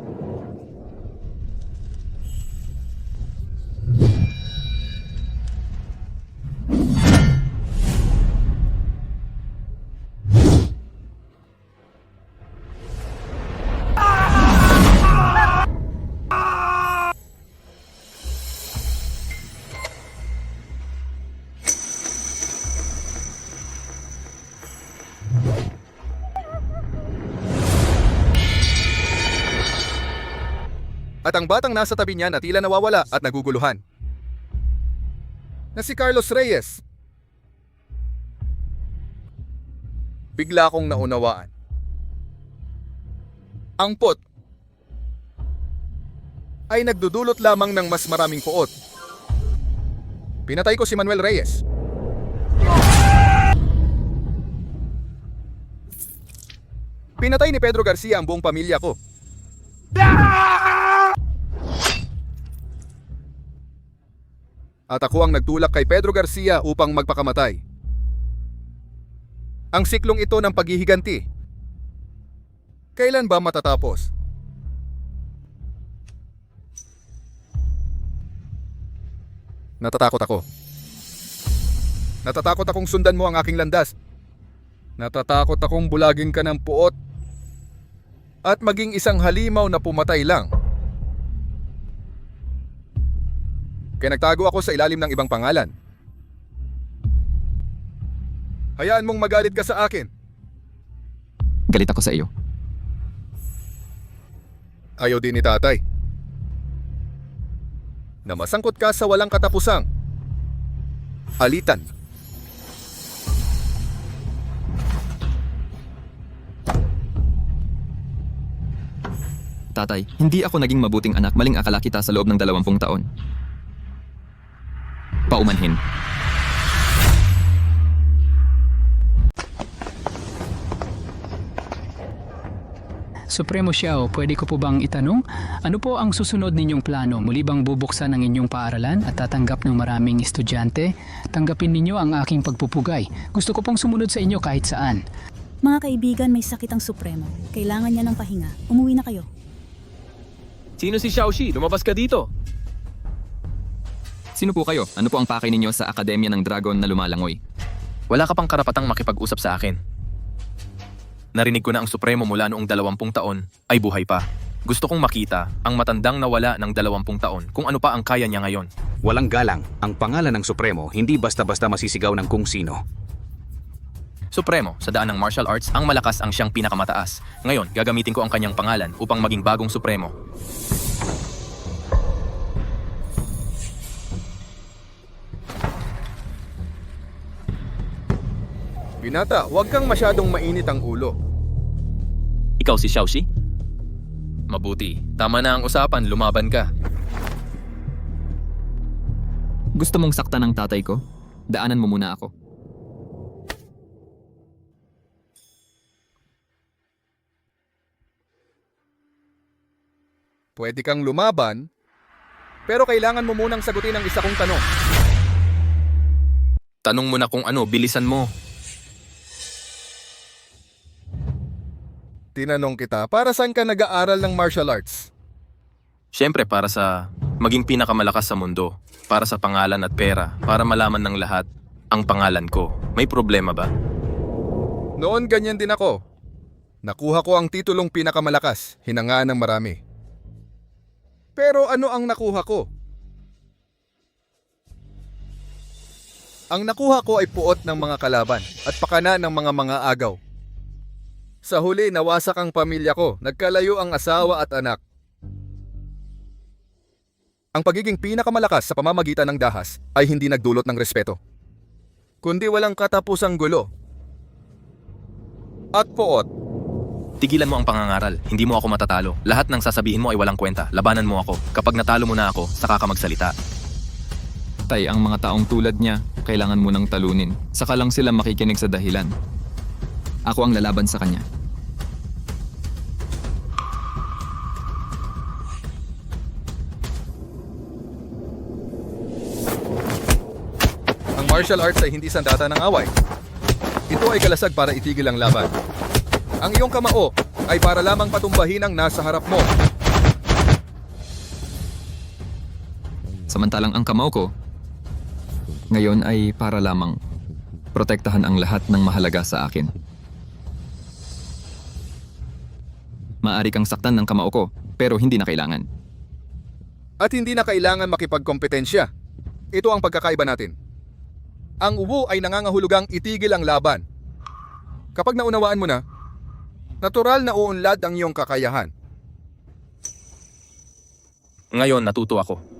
At ang batang nasa tabi niya na tila nawawala at naguguluhan. Na si Carlos Reyes. Bigla kong naunawaan. Ang pot ay nagdudulot lamang ng mas maraming puot. Pinatay ko si Manuel Reyes. Pinatay ni Pedro Garcia ang buong pamilya ko. At ako ang nagtulak kay Pedro Garcia upang magpakamatay. Ang siklong ito ng paghihiganti, kailan ba matatapos? Natatakot ako. Natatakot akong sundan mo ang aking landas. Natatakot akong bulagin ka ng puot at maging isang halimaw na pumatay lang. Kaya nagtago ako sa ilalim ng ibang pangalan. Hayaan mong magalit ka sa akin. Galit ako sa iyo. Ayaw din ni tatay. Na masangkot ka sa walang katapusang alitan. Tatay, hindi ako naging mabuting anak. Maling akala kita sa loob ng 20 taon. Paumanhin. Supremo Xiao, pwede ko po bang itanong? Ano po ang susunod ninyong plano? Muli bang bubuksan ang inyong paaralan at tatanggap ng maraming estudyante? Tanggapin ninyo ang aking pagpupugay. Gusto ko pong sumunod sa inyo kahit saan. Mga kaibigan, may sakit ang Supremo. Kailangan niya ng pahinga. Umuwi na kayo. Sino si Xiaoxi? Lumabas ka dito. Sino po kayo? Ano po ang pakay ninyo sa Akademya ng Dragon na lumalangoy? Wala ka pang karapatang makipag-usap sa akin. Narinig ko na ang Supremo mula noong 20 taon ay buhay pa. Gusto kong makita ang matandang nawala ng 20 taon kung ano pa ang kaya niya ngayon. Walang galang. Ang pangalan ng Supremo hindi basta-basta masisigaw ng kung sino. Supremo, sa daan ng martial arts, ang malakas ang siyang pinakamataas. Ngayon, gagamitin ko ang kanyang pangalan upang maging bagong Supremo. Binata, huwag kang masyadong mainit ang ulo. Ikaw si Xiaoxi? Mabuti. Tama na ang usapan, lumaban ka. Gusto mong saktan ng tatay ko? Daanan mo muna ako. Pwede kang lumaban, pero kailangan mo munang sagutin ang isa kong tanong. Tanong mo na kung ano, bilisan mo. Tinanong kita, para saan ka nag-aaral ng martial arts? Siyempre para sa maging pinakamalakas sa mundo. Para sa pangalan at pera. Para malaman ng lahat ang pangalan ko. May problema ba? Noon ganyan din ako. Nakuha ko ang titulong pinakamalakas, hinangaan ng marami. Pero ano ang nakuha ko? Ang nakuha ko ay puot ng mga kalaban at pakana ng mga agaw. Sa huli, nawasak ang pamilya ko, nagkalayo ang asawa at anak. Ang pagiging pinakamalakas sa pamamagitan ng dahas ay hindi nagdulot ng respeto, kundi walang katapusang gulo at puot. Tigilan mo ang pangangaral. Hindi mo ako matatalo. Lahat ng sasabihin mo ay walang kwenta. Labanan mo ako. Kapag natalo mo na ako, saka ka magsalita. Tay, ang mga taong tulad niya, kailangan mo nang talunin. Saka lang sila makikinig sa dahilan. Ako ang lalaban sa kanya. Ang martial arts ay hindi sandata ng away. Ito ay kalasag para itigil ang laban. Ang iyong kamao ay para lamang patumbahin ang nasa harap mo. Samantalang ang kamao ko, ngayon ay para lamang protektahan ang lahat ng mahalaga sa akin. Maari kang saktan ng kamao ko, pero hindi na kailangan. At hindi na kailangan makipagkompetensya. Ito ang pagkakaiba natin. Ang uwo ay nangangahulugang itigil ang laban. Kapag naunawaan mo na, natural na uunlad ang iyong kakayahan. Ngayon natuto ako.